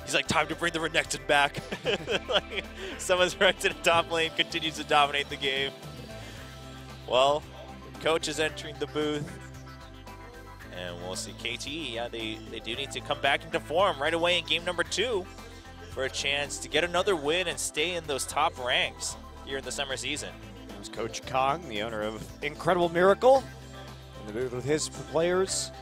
He's like, time to bring the Renekton back. Like, someone's right to the top lane, continues to dominate the game. Well, coach is entering the booth. And we'll see KT, yeah, they do need to come back into form right away in game number 2 for a chance to get another win and stay in those top ranks here in the summer season. There's Coach Kong, the owner of Incredible Miracle, in the booth with his players.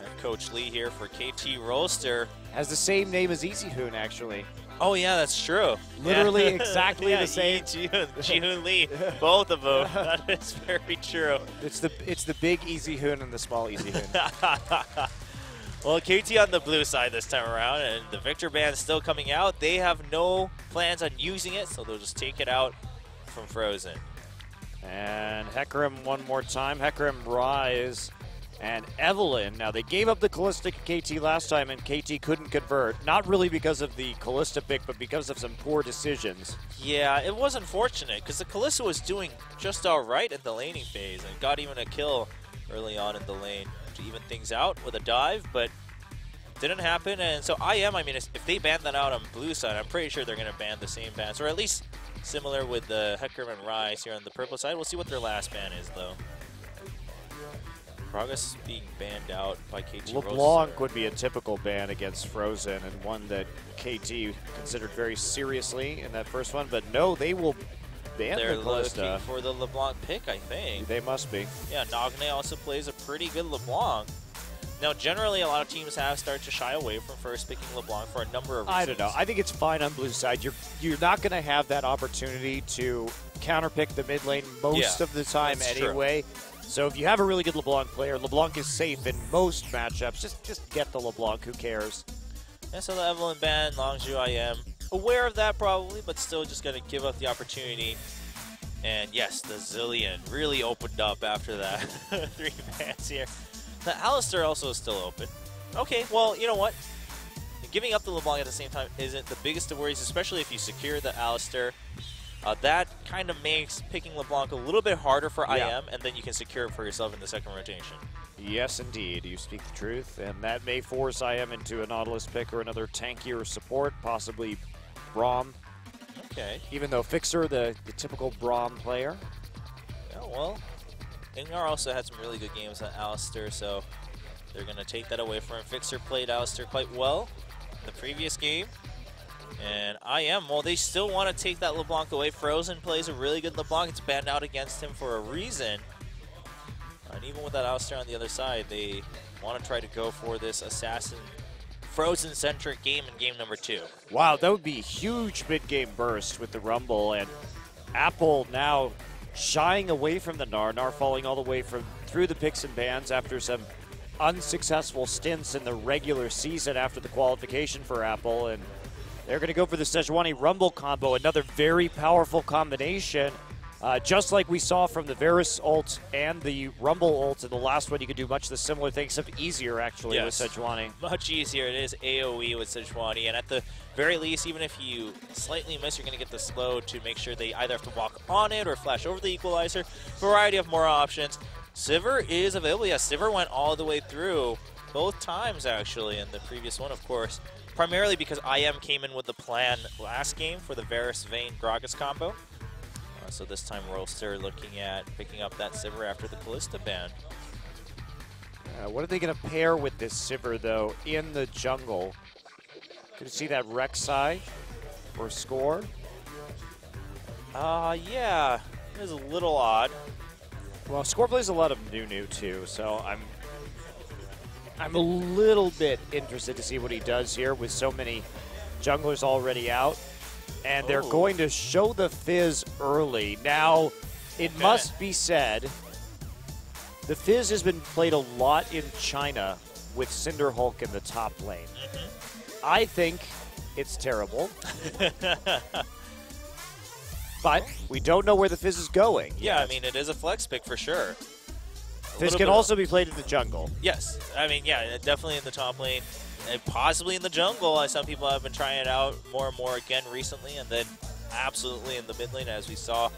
And Coach Lee here for KT Rolster. Has the same name as Easy Hoon, actually. Oh, yeah, that's true. Literally yeah. exactly the same. Jihoon Lee, both of them. That is very true. It's the big Easy Hoon and the small Easy Hoon. Well, KT on the blue side this time around, and the Victor band is still coming out. They have no plans on using it, so they'll just take it out from Frozen. And Hecarim one more time. Hecarim Rise and Evelyn. Now, they gave up the Callista KT last time, and KT couldn't convert. Not really because of the Callista pick, but because of some poor decisions. Yeah, it was unfortunate, because the Callista was doing just all right in the laning phase, and got even a kill early on in the lane to even things out with a dive, but didn't happen. And so I mean, if they ban that out on blue side, I'm pretty sure they're going to ban the same bans, or at least similar with the Hecarim and Rise here on the purple side. We'll see what their last ban is, though. Progress being banned out by KT LeBlanc Rolster. would be a typical ban against Frozen, and one that KT considered very seriously in that first one, but no, they will ban They're the Callista. looking for the LeBlanc pick, I think. They must be. Yeah, Nagne also plays a pretty good LeBlanc. Now, generally, a lot of teams have started to shy away from first picking LeBlanc for a number of reasons. I don't know. I think it's fine on blue side. You're not going to have that opportunity to counterpick the mid lane most of the time anyway. True. So if you have a really good LeBlanc player, LeBlanc is safe in most matchups. Just get the LeBlanc. Who cares? And so the Evelyn ban, Longzhu, I am aware of that probably, but still just going to give up the opportunity. And yes, the Zillion really opened up after that. 3 bans here. The Alistar also is still open. Okay, well, you know what? Giving up the LeBlanc at the same time isn't the biggest of worries, especially if you secure the Alistar. That kind of makes picking LeBlanc a little bit harder for IM, and then you can secure it for yourself in the second rotation. Yes, indeed. You speak the truth, and that may force IM into a Nautilus pick or another tankier support, possibly Braum. Okay. Even though Fixer, the typical Braum player. Yeah, well, Ingnar also had some really good games on Alistar, so they're going to take that away from him. Fixer played Alistar quite well in the previous game. And IM, well, they still want to take that LeBlanc away. Frozen plays a really good LeBlanc. It's banned out against him for a reason. And even with that Alistar on the other side, they want to try to go for this Assassin Frozen-centric game in game number 2. Wow, that would be a huge mid-game burst with the Rumble, and Apple now shying away from the Gnar. Gnar falling all the way through the picks and bans after some unsuccessful stints in the regular season after the qualification for Apple, and they're going to go for the Sejuani Rumble combo, another very powerful combination. Just like we saw from the Varus ult and the Rumble ult in the last one, you could do much of the similar things, except easier actually with Sejuani. Much easier. It is AoE with Sejuani, and at the very least, even if you slightly miss, you're going to get the slow to make sure they either have to walk on it or flash over the equalizer. Variety of more options. Sivir is available. Yeah, Sivir went all the way through both times actually in the previous one, of course. Primarily because IM came in with the plan last game for the Varus Vayne Gragas combo. So this time Rolster looking at picking up that Sivir after the Callista ban. What are they going to pair with this Sivir, though, in the jungle? Could you see that Rek'Sai or Score? Yeah, it is a little odd. Well, Score plays a lot of Nunu, too, so I'm a little bit interested to see what he does here with so many junglers already out. And they're going to show the Fizz early. Now, it must be said, the Fizz has been played a lot in China with Cinderhulk in the top lane. I think it's terrible. But we don't know where the Fizz is going. Yeah, I mean, it is a flex pick for sure. Fizz can also be played in the jungle. Yes. I mean, yeah, definitely in the top lane. And possibly in the jungle, as some people have been trying it out more and more again recently, and then absolutely in the mid lane, as we saw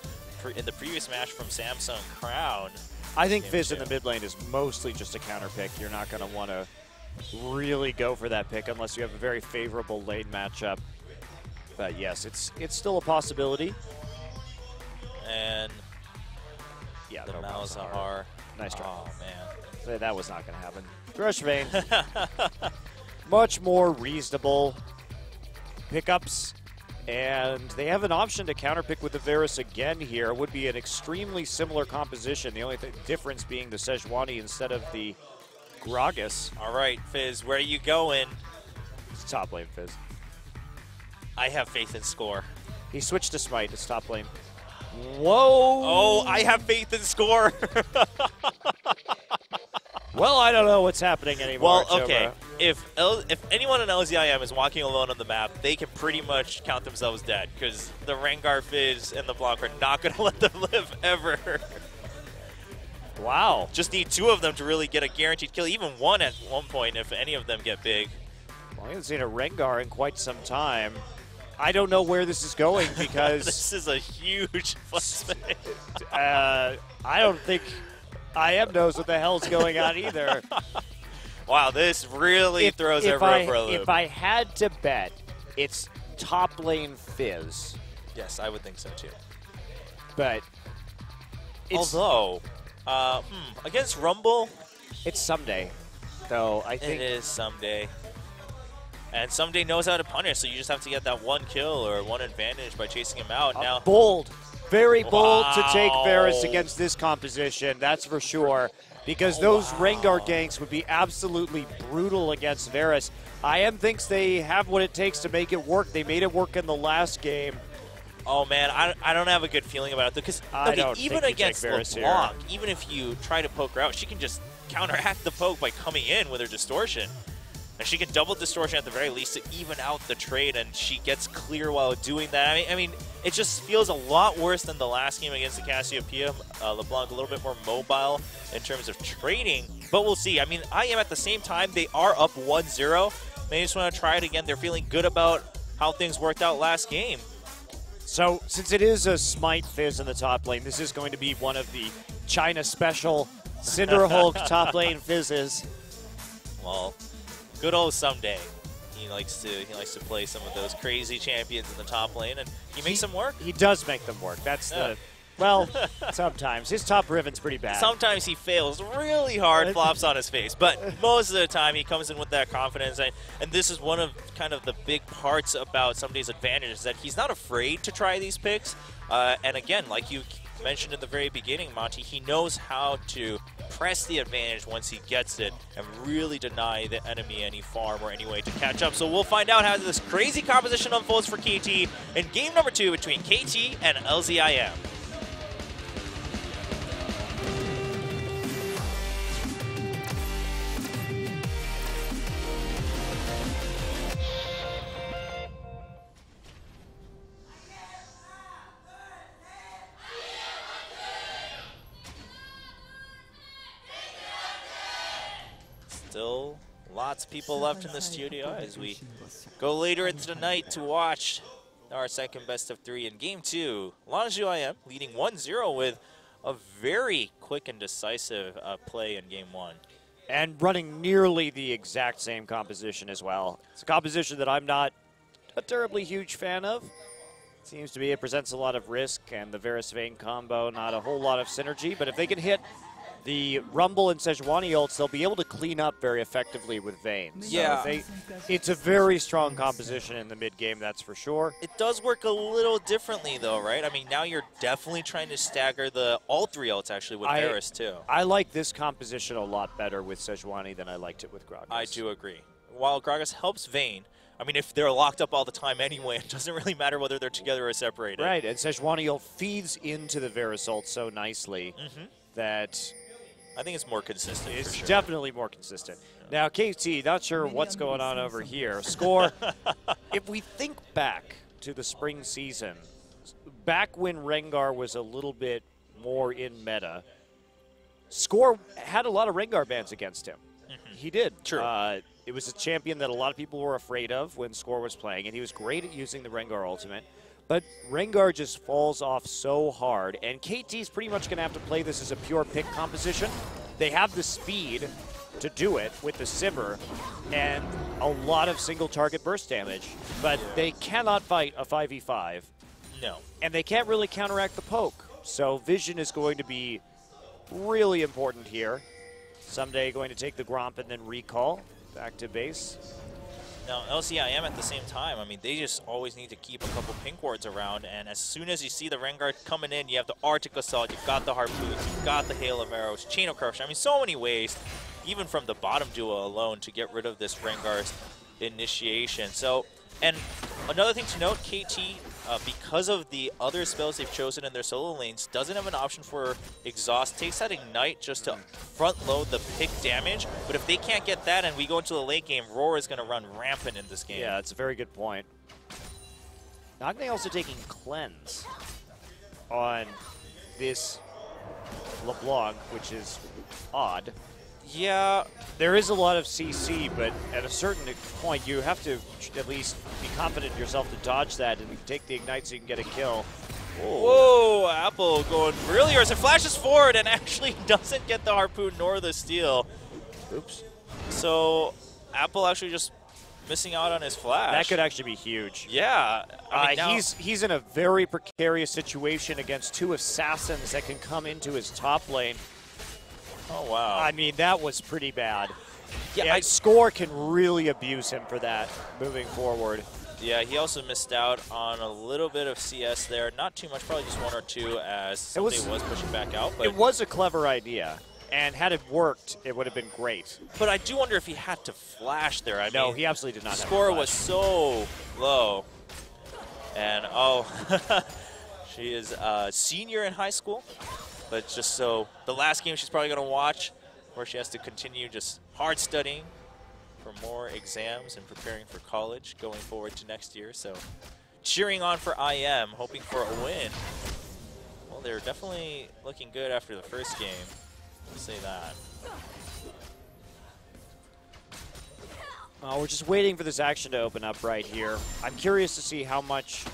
in the previous match from Samsung Crown. I think Fizz in the mid lane is mostly just a counter pick. You're not going to want to really go for that pick unless you have a very favorable lane matchup. But yes, it's still a possibility. And yeah, the Malzahar. Nice try. Oh, man. That was not going to happen. Thrush Vayne, much more reasonable pickups. And they have an option to counterpick with the Varus again here. It would be an extremely similar composition. The only difference being the Sejuani instead of the Gragas. All right, Fizz, where are you going? It's top lane, Fizz. I have faith in Score. He switched to Smite. It's top lane. Whoa! Oh, I have faith in Score. Well, I don't know what's happening anymore. Well, okay. If anyone in LZIM is walking alone on the map, they can pretty much count themselves dead because the Rengar, Fizz, and the Blanc are not going to let them live ever. Wow. Just need 2 of them to really get a guaranteed kill, even 1 at one point if any of them get big. Well, I haven't seen a Rengar in quite some time. I don't know where this is going because... This is a huge flip. I don't think IM knows what the hell's going on either. Wow, this really throws everyone for a loop. If I had to bet, it's top lane Fizz. Yes, I would think so too. But although, against Rumble, it's someday. Though I think it is someday. And someday knows how to punish, so you just have to get that 1 kill or 1 advantage by chasing him out. Now, bold, very bold to take Varus against this composition, that's for sure. Because those Rengar ganks would be absolutely brutal against Varus. IM thinks they have what it takes to make it work. They made it work in the last game. Oh man, I don't have a good feeling about it because even against LeBlanc, even if you try to poke her out, she can just counteract the poke by coming in with her distortion. And she can double distortion at the very least to even out the trade, and she gets clear while doing that. I mean, it just feels a lot worse than the last game against the Cassiopeia. LeBlanc a little bit more mobile in terms of trading, but we'll see. I mean, IM at the same time, they are up 1-0. They just want to try it again. They're feeling good about how things worked out last game. So, since it is a Smite Fizz in the top lane, this is going to be one of the China special Cinder Hulk top lane Fizzes. Well, good old Someday. He likes to play some of those crazy champions in the top lane, and he makes them work. He does make them work. That's well, sometimes. His top Riven's pretty bad. Sometimes he fails really hard, flops on his face, but most of the time he comes in with that confidence, and this is one of kind of the big parts about Someday's advantage is that he's not afraid to try these picks, and again, like you mentioned in the very beginning, Monty, he knows how to press the advantage once he gets it and really deny the enemy any farm or any way to catch up. So we'll find out how this crazy composition unfolds for KT in game number 2 between KT and LZIM. Still lots of people left in the studio as we go later into the night to watch our second best of 3 in game 2. Lanzhou IM leading 1-0 with a very quick and decisive play in game 1. And running nearly the exact same composition as well. It's a composition that I'm not a terribly huge fan of. Seems to be it presents a lot of risk, and the Varus Vayne combo, not a whole lot of synergy, but if they can hit the Rumble and Sejuani ults, they'll be able to clean up very effectively with Vayne. Yeah. So it's a very strong composition in the mid-game, that's for sure. It does work a little differently, though, right? I mean, now you're definitely trying to stagger all 3 ults, actually, with Varus, too. I like this composition a lot better with Sejuani than I liked it with Gragas. I do agree. While Gragas helps Vayne, I mean, if they're locked up all the time anyway, it doesn't really matter whether they're together or separated. Right, and Sejuani ult feeds into the Varus ult so nicely that I think it's more consistent. It's for sure. definitely more consistent. Now, KT, not sure what's going on over here. Score, if we think back to the spring season, back when Rengar was a little bit more in meta, Score had a lot of Rengar bans against him. He did. True. It was a champion that a lot of people were afraid of when Score was playing, and he was great at using the Rengar ultimate. But Rengar just falls off so hard, and KT's pretty much going to have to play this as a pure pick composition. They have the speed. to do it with the Simmer and a lot of single target burst damage, but they cannot fight a 5v5. No. And they can't really counteract the poke. So vision is going to be really important here. Someday going to take the Gromp and then recall back to base. Now, LCIM at the same time, I mean, they just always need to keep a couple pink wards around, and as soon as you see the Rengar coming in, you have the Arctic Assault, you've got the Harpoons, you've got the Hail of Arrows, Chain of Corruption. I mean, so many ways, even from the bottom duo alone, to get rid of this Rengar's initiation. So, and another thing to note, KT, because of the other spells they've chosen in their solo lanes, doesn't have an option for Exhaust. Takes that Ignite just to front load the pick damage, but if they can't get that and we go into the late game, Roar is going to run rampant in this game. Yeah, that's a very good point. Nagne also taking Cleanse on this LeBlanc, which is odd. Yeah, there is a lot of CC, but at a certain point, you have to at least be confident in yourself to dodge that and take the Ignite so you can get a kill. Whoa, Apple going really hard. It flashes forward and actually doesn't get the Harpoon nor the steal. Oops. So Apple actually just missing out on his flash. That could actually be huge. Yeah. I mean, he's in a very precarious situation against two assassins that can come into his top lane. Oh, wow. I mean, that was pretty bad. Yeah, Score can really abuse him for that moving forward. Yeah, he also missed out on a little bit of CS there. Not too much, probably just one or two as somebody was pushing back out. But it was a clever idea, and had it worked, it would have been great. But I do wonder if he had to flash there. I no, mean, he absolutely did not. Score was so low. And, oh, she is a senior in high school. But just so the last game she's probably going to watch, where she has to continue just hard studying for more exams and preparing for college going forward to next year. So cheering on for IM, hoping for a win. Well, they're definitely looking good after the first game. I'll say that. We're just waiting for this action to open up right here. I'm curious to see how much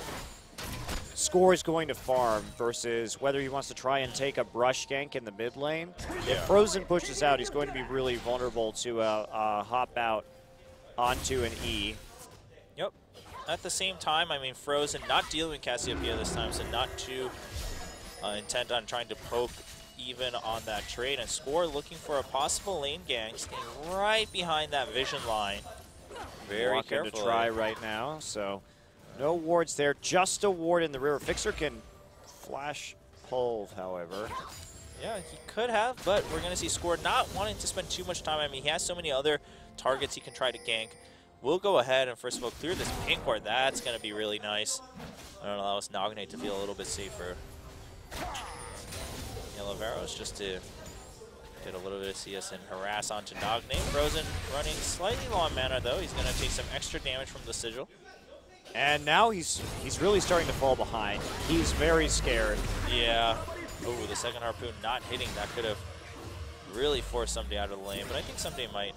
Score is going to farm versus whether he wants to try and take a brush gank in the mid lane. Yeah. If Frozen pushes out, he's going to be really vulnerable to hop out onto an E. Yep. At the same time, I mean, Frozen not dealing with Cassiopeia this time, so not too intent on trying to poke even on that trade. And Score looking for a possible lane gank, staying right behind that vision line. Very careful. To try right now, so no wards there, just a ward in the river. Fixer can flash pull, however. Yeah, he could have, but we're going to see Score not wanting to spend too much time. I mean, he has so many other targets he can try to gank. We'll go ahead and first of all clear this pink ward. That's going to be really nice. That'll allow us Nagne to feel a little bit safer. Yellow Arrows just to get a little bit of CS and harass onto Nagne. Frozen running slightly low on mana though. He's going to take some extra damage from the Sigil. And now he's really starting to fall behind. He's very scared. Yeah. Oh, the second Harpoon not hitting. That could have really forced somebody out of the lane. But I think somebody might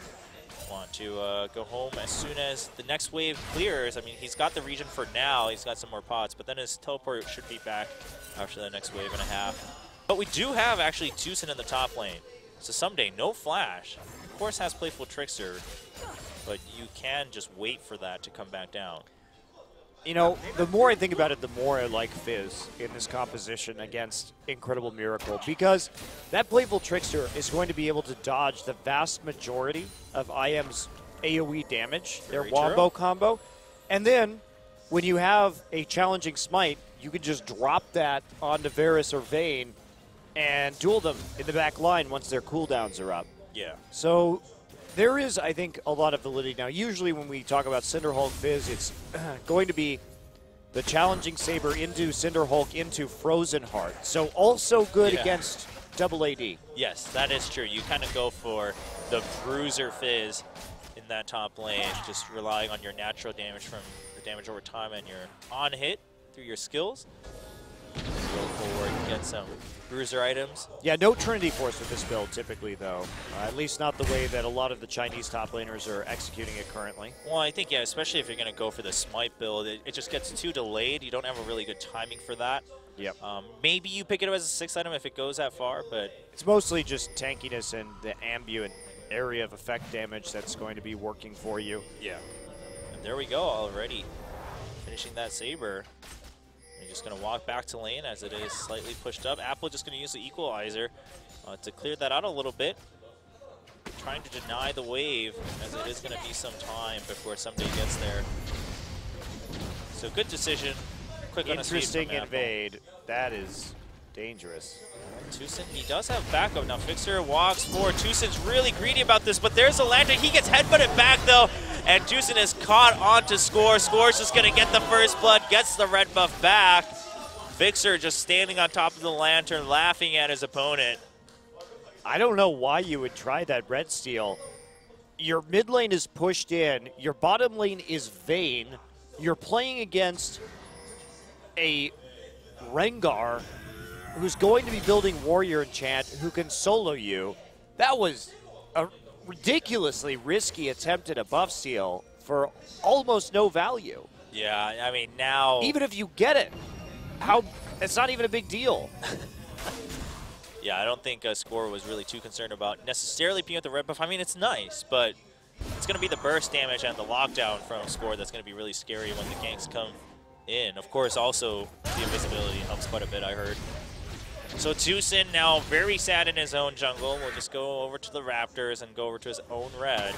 want to go home as soon as the next wave clears. I mean, he's got the region for now. He's got some more pots. But then his teleport should be back after the next wave and a half. But we do have actually Tucson in the top lane. So someday, no flash. Of course has Playful Trickster. But you can just wait for that to come back down. You know, the more I think about it, the more I like Fizz in this composition against Incredible Miracle, because that Playful Trickster is going to be able to dodge the vast majority of IM's AoE damage, their Wombo combo. And then, when you have a challenging Smite, you can just drop that onto Varus or Vayne and duel them in the back line once their cooldowns are up. Yeah. So there is, I think, a lot of validity now. Usually when we talk about Cinderhulk Fizz, it's going to be the challenging Saber into Cinderhulk into Frozen Heart. So also good against double AD. Yes, that is true. You kind of go for the Bruiser Fizz in that top lane, just relying on your natural damage from the damage over time and your on hit through your skills. Go forward and get some Bruiser items. Yeah, no Trinity Force with this build typically, though. At least not the way that a lot of the Chinese top laners are executing it currently. Well, I think, yeah, especially if you're going to go for the Smite build, it just gets too delayed. You don't have a really good timing for that. Yep. Maybe you pick it up as a 6th item if it goes that far, but it's mostly just tankiness and the ambient area of effect damage that's going to be working for you. Yeah. And there we go already. Finishing that Saber. They're just going to walk back to lane as it is slightly pushed up. Apple just going to use the equalizer to clear that out a little bit. Trying to deny the wave, as it is going to be some time before somebody gets there. So good decision. Quick on a sweep from Apple. Invade. That is dangerous. Tucson, he does have backup now. Fixer walks forward. Tucson's really greedy about this, but there's a lantern. He gets headbutted back though, and Tucson is caught on to Score. Score's just gonna get the first blood, gets the red buff back. Fixer just standing on top of the lantern, laughing at his opponent. I don't know why you would try that red steal. Your mid lane is pushed in, your bottom lane is Vayne, you're playing against a Rengar who's going to be building Warrior Enchant, who can solo you. That was a ridiculously risky attempt at a buff steal for almost no value. Yeah, I mean, now... Even if you get it, it's not even a big deal. Yeah, I don't think Score was really too concerned about necessarily being with the red buff. I mean, it's nice, but it's going to be the burst damage and the lockdown from Score that's going to be really scary when the ganks come in. Of course, also, the invisibility helps quite a bit, I heard. So Tucson now very sad in his own jungle. We'll just go over to the Raptors and go over to his own red.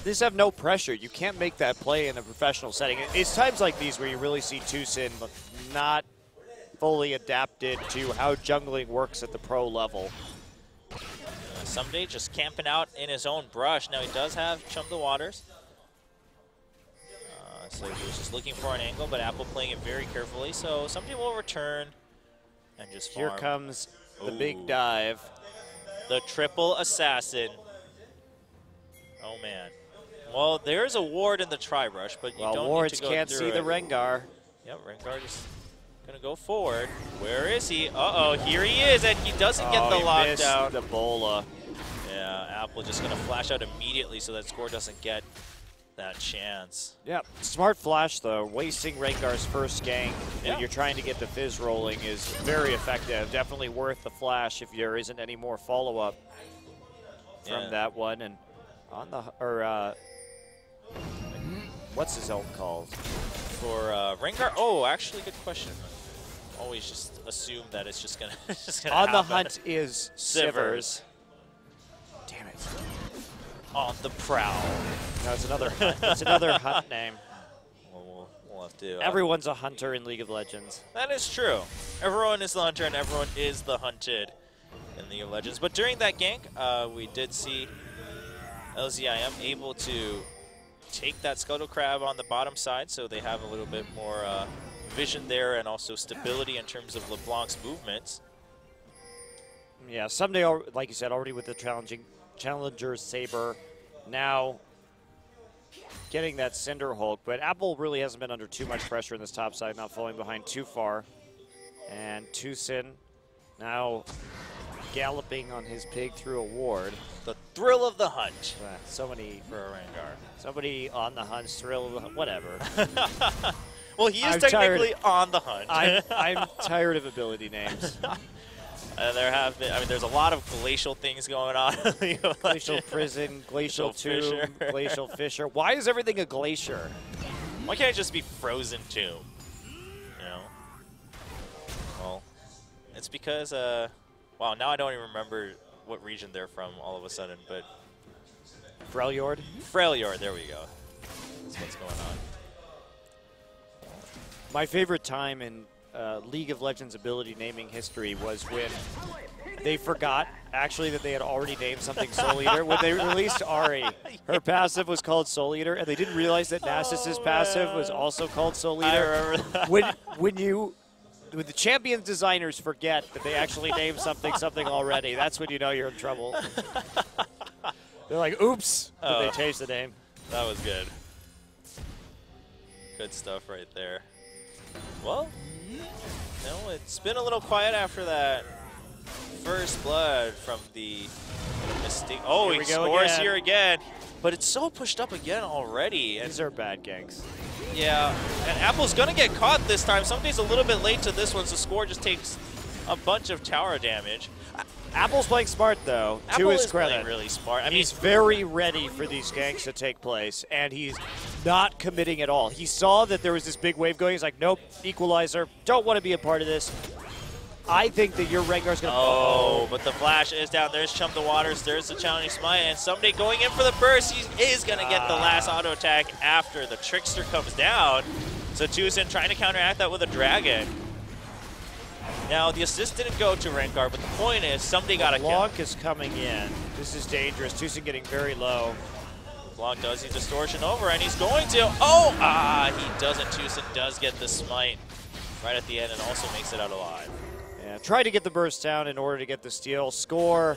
These have no pressure. You can't make that play in a professional setting. It's times like these where you really see Tucson not fully adapted to how jungling works at the pro level. Someday just camping out in his own brush. Now he does have Chum the Waters. So he was just looking for an angle, but Apple playing it very carefully. So Someday will return and just farm. Here comes the big dive. The triple assassin. Oh, man. Well, there's a ward in the tri-brush, but you don't wards need to go can't through see it. the Rengar. Yep, Rengar just gonna go forward. Where is he? Uh-oh, here he is, and he doesn't get the lockdown. The bola. Yeah, Apple just gonna flash out immediately so that Score doesn't get that chance. Yep, smart flash though. Wasting Rengar's first gank Yeah. when you're trying to get the Fizz rolling is very effective. Definitely worth the flash if there isn't any more follow-up from that one. And on the what's his ult called? For Rengar, oh, actually, good question. Always just assume that it's just gonna, On happen. the hunt is Sivers. Damn it. On the prowl. No, it's another hunt. It's another hunt name. We'll have to. Everyone's a hunter in League of Legends. That is true. Everyone is the hunter and everyone is the hunted in League of Legends. But during that gank, we did see LZIM able to take that Scuttle Crab on the bottom side, so they have a little bit more vision there and also stability in terms of LeBlanc's movements. Yeah, someday, like you said, already with the Challenger's Saber, now getting that Cinder Hulk, but Apple really hasn't been under too much pressure in this top side, not falling behind too far. And Tucson now galloping on his pig through a ward. The thrill of the hunt. So many for a Rengar. Somebody on the hunt, thrill of the hunt, whatever. Well, he is technically on the hunt. I'm tired of ability names. There have been, I mean, there's a lot of glacial things going on. Glacial Prison, Glacial Tomb, Glacial Fissure. Why is everything a glacier? Why can't it just be Frozen Tomb? You know? Well, it's because, wow, now I don't even remember what region they're from all of a sudden, but... Freljord? Freljord, there we go. That's what's going on. My favorite time in League of Legends ability naming history was when they forgot actually that they had already named something Soul Eater. When they released Ahri, her passive was called Soul Eater, and they didn't realize that Nasus's passive was also called Soul Eater. I remember that. When the champions designers forget that they actually named something already, that's when you know you're in trouble. They're like, oops, but they changed the name. That was good. Good stuff right there. Well, no, it's been a little quiet after that first blood from the mistake. Oh, he scores here again. But it's so pushed up again already. These are bad ganks. Yeah, and Apple's going to get caught this time. Somebody's a little bit late to this one, so Score just takes a bunch of tower damage. Apple's playing smart, though, Apple to his is credit. playing really smart. I mean, He's very ready for these ganks to take place, and he's not committing at all. He saw that there was this big wave going. He's like, nope, equalizer, don't want to be a part of this. I think that your Rengar's going to... Oh, but the flash is down. There's Chum the Waters. There's the challenging smite. And Someday going in for the burst. He is going to get the last auto attack after the Trickster comes down. So Tucson trying to counteract that with a Dragon. Now, the assist didn't go to Rengar, but the point is, Someday got a kill. Blanc is coming in. This is dangerous. Tucson getting very low. Blanc does the distortion over, and he's going to. Oh, he doesn't. Tucson does get the smite right at the end and also makes it out alive. Yeah, try to get the burst down in order to get the steal. Score.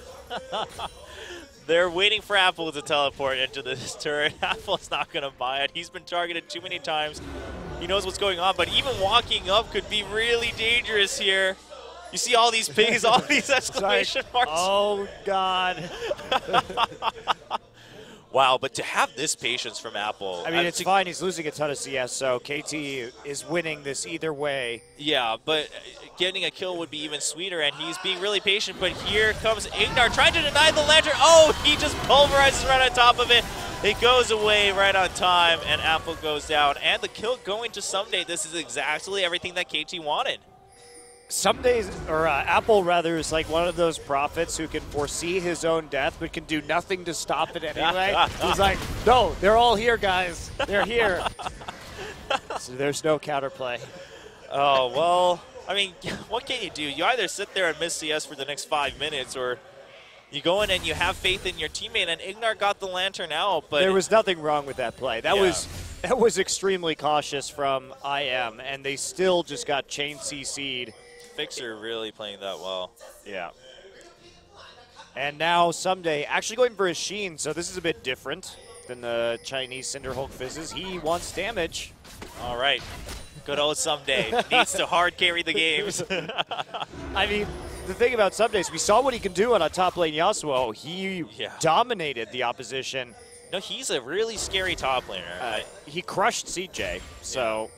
They're waiting for Apple to teleport into this turret. Apple's not going to buy it. He's been targeted too many times. He knows what's going on, but even walking up could be really dangerous here. You see all these pings, all these exclamation marks. Oh, God. Wow, but to have this patience from Apple. I mean, it's fine. He's losing a ton of CS, so KT is winning this either way. Yeah, but getting a kill would be even sweeter, and he's being really patient. But here comes Ignar trying to deny the lantern. Oh, he just pulverizes right on top of it. It goes away right on time, and Apple goes down. And the kill going to Someday. This is exactly everything that KT wanted. Some days, or Apple rather, is like one of those prophets who can foresee his own death but can do nothing to stop it anyway. He's like, no, they're all here, guys. They're here. So there's no counterplay. Oh, well, I mean, what can you do? You either sit there and miss CS for the next 5 minutes, or you go in and you have faith in your teammate, and Ignar got the lantern out. But there was nothing wrong with that play. That was extremely cautious from IM, and they still just got chain CC'd. Fixer really playing that well. Yeah. And now Someday actually going for a Sheen, so this is a bit different than the Chinese Cinderhulk fizzes. He wants damage. All right. Good old Someday. Needs to hard carry the games. I mean, the thing about Someday is we saw what he can do on a top lane Yasuo. He dominated the opposition. No, he's a really scary top laner. He crushed CJ, so...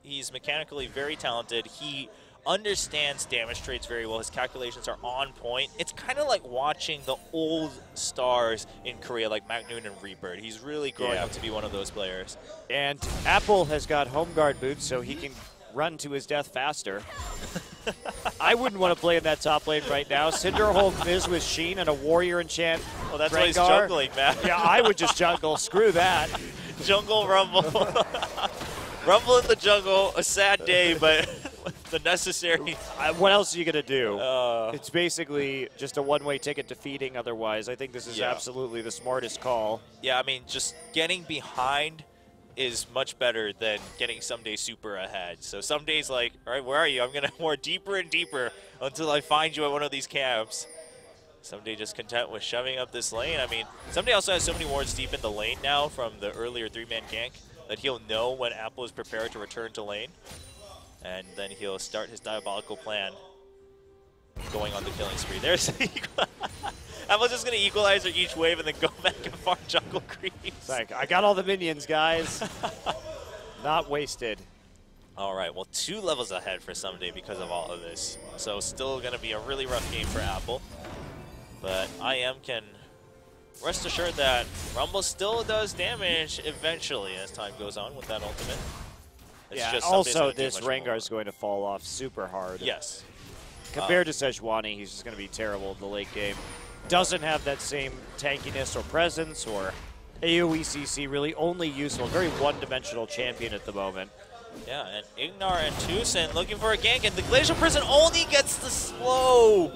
He's mechanically very talented. He understands damage trades very well. His calculations are on point. It's kind of like watching the old stars in Korea, like Magnoon and Reaper. He's really growing up to be one of those players. And Apple has got home guard boots, so he can run to his death faster. I wouldn't want to play in that top lane right now. Cinderhulk Fizz with Sheen and a Warrior enchant. Well, that's why he's jungling, man. Yeah, I would just jungle. Screw that. Jungle Rumble. Rumble in the jungle. A sad day, but the necessary. What else are you going to do? It's basically just a one-way ticket to feeding otherwise. I think this is absolutely the smartest call. Yeah, I mean, just getting behind is much better than getting Someday super ahead. So Someday's like, all right, where are you? I'm going to ward deeper and deeper until I find you at one of these camps. Someday just content with shoving up this lane. I mean, Someday also has so many wards deep in the lane now from the earlier 3-man gank that he'll know when Apple is prepared to return to lane. And then he'll start his diabolical plan going on the killing spree. There's Apple's just going to equalize each wave and then go back and farm jungle creeps. It's like, I got all the minions, guys. Not wasted. All right, well, 2 levels ahead for Someday because of all of this. So still going to be a really rough game for Apple. But IM can rest assured that Rumble still does damage eventually as time goes on with that ultimate. It's just also this Rengar is going to fall off super hard. Yes. Compared to Sejuani, he's just going to be terrible in the late game. Doesn't have that same tankiness or presence or AoE CC, really only useful. Very one-dimensional champion at the moment. Yeah, and Ignar and Tucson looking for a gank, and the Glacial Prison only gets the slow.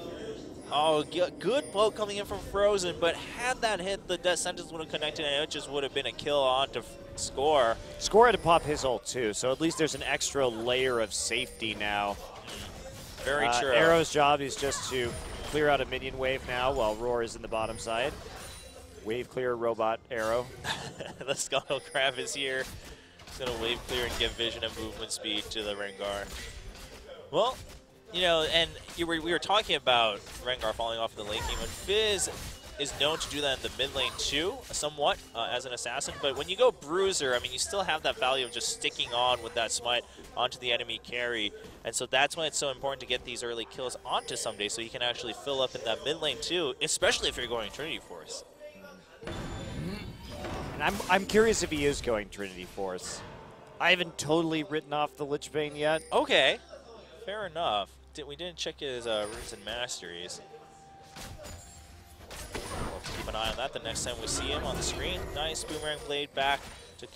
Oh, good poke coming in from Frozen, but had that hit, the death sentence would have connected, and it just would have been a kill on to Score. Score had to pop his ult too, so at least there's an extra layer of safety now. Very true. Arrow's job is just to clear out a minion wave now while Roar is in the bottom side. Wave clear, robot, Arrow. The Scuttle Crab is here. He's going to wave clear and give vision and movement speed to the Rengar. Well, you know, and we were talking about Rengar falling off in the late game, and Fizz is known to do that in the mid lane too, somewhat, as an assassin. But when you go Bruiser, I mean, you still have that value of just sticking on with that smite onto the enemy carry. And so that's why it's so important to get these early kills onto Someday so you can actually fill up in that mid lane too, especially if you're going Trinity Force. And I'm curious if he is going Trinity Force. I haven't totally written off the Lich Bane yet. Okay, fair enough. We didn't check his runes and masteries. We'll keep an eye on that the next time we see him on the screen. Nice Boomerang Blade back to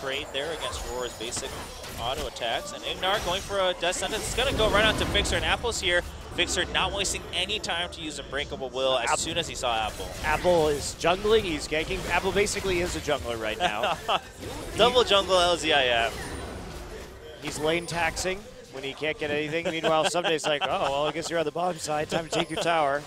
trade there against Roar's basic auto attacks. And Ignar going for a Death Sentence. It's going to go right on to Fixer, and Apple's here. Fixer not wasting any time to use Unbreakable Will as soon as he saw Apple. Apple is jungling, he's ganking. Apple basically is a jungler right now. Double jungle LZIM. He's lane taxing when he can't get anything. Meanwhile, Someday's like, oh, well, I guess you're on the bottom side. Time to take your tower.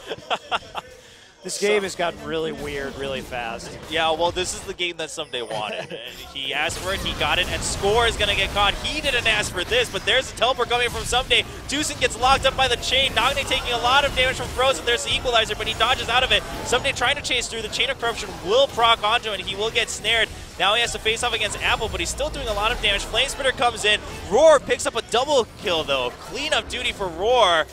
This game has gotten really weird really fast. Yeah, well, this is the game that Someday wanted. And he asked for it, he got it, and Score is going to get caught. He didn't ask for this, but there's a teleport coming from Someday. Tucson gets locked up by the chain. Nagne taking a lot of damage from Frozen. There's the equalizer, but he dodges out of it. Someday trying to chase through. The Chain of Corruption will proc onto him, and he will get snared. Now he has to face off against Apple, but he's still doing a lot of damage. Flamespitter comes in. Roar picks up a double kill, though. Cleanup duty for Roar.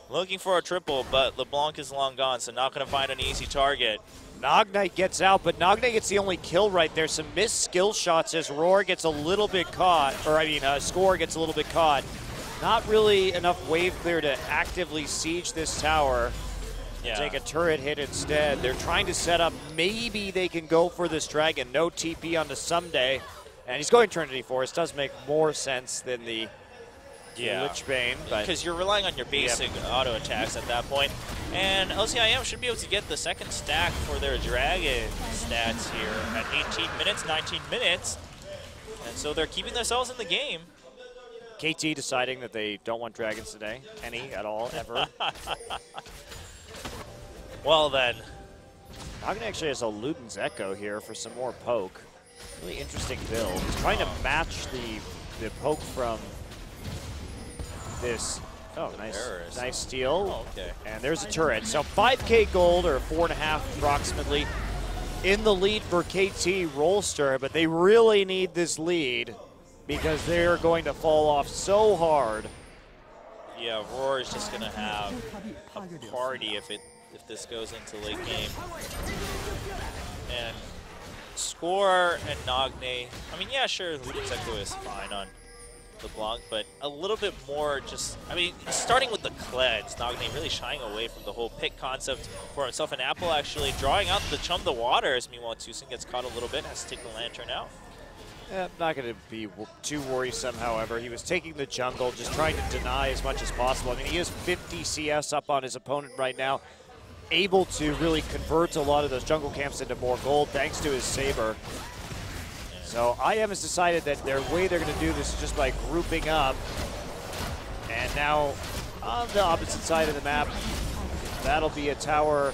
Looking for a triple, but LeBlanc is long gone, so not going to find an easy target. Nagne gets out, but Nagne gets the only kill right there. Some missed skill shots as Roar gets a little bit caught, or I mean, Score gets a little bit caught. Not really enough wave clear to actively siege this tower. Yeah. Take a turret hit instead. They're trying to set up. Maybe they can go for this dragon. No TP on the Someday, and he's going Trinity Force. Does make more sense than the Lich Bane, because you're relying on your basic auto attacks at that point. And LCIM should be able to get the second stack for their dragon stats here at 18 minutes, 19 minutes. And so they're keeping themselves in the game. KT deciding that they don't want dragons today, any at all, ever. Well then. Nagne actually has a Luden's Echo here for some more poke. Really interesting build. He's trying to match the poke from this. Oh, nice steal. Oh, okay. And there's a turret. So 5K gold, or 4.5 approximately, in the lead for KT Rolster, but they really need this lead because they're going to fall off so hard. Yeah, Roar is just going to have a party if this goes into late game. And Score and Nagne, I mean, yeah, sure, Luden's Echo is fine on LeBlanc, but a little bit more just, I mean, starting with the Kleds, Nagne really shying away from the whole pick concept for himself, and Apple actually drawing out the Chum the Waters. Meanwhile, Tucson gets caught a little bit, has to take the Lantern out. Yeah, not going to be too worrisome, however. He was taking the jungle, just trying to deny as much as possible. I mean, he is 50 CS up on his opponent right now, able to really convert a lot of those jungle camps into more gold thanks to his Saber. So IM has decided that their way they're going to do this is just by grouping up. And now on the opposite side of the map, that'll be a tower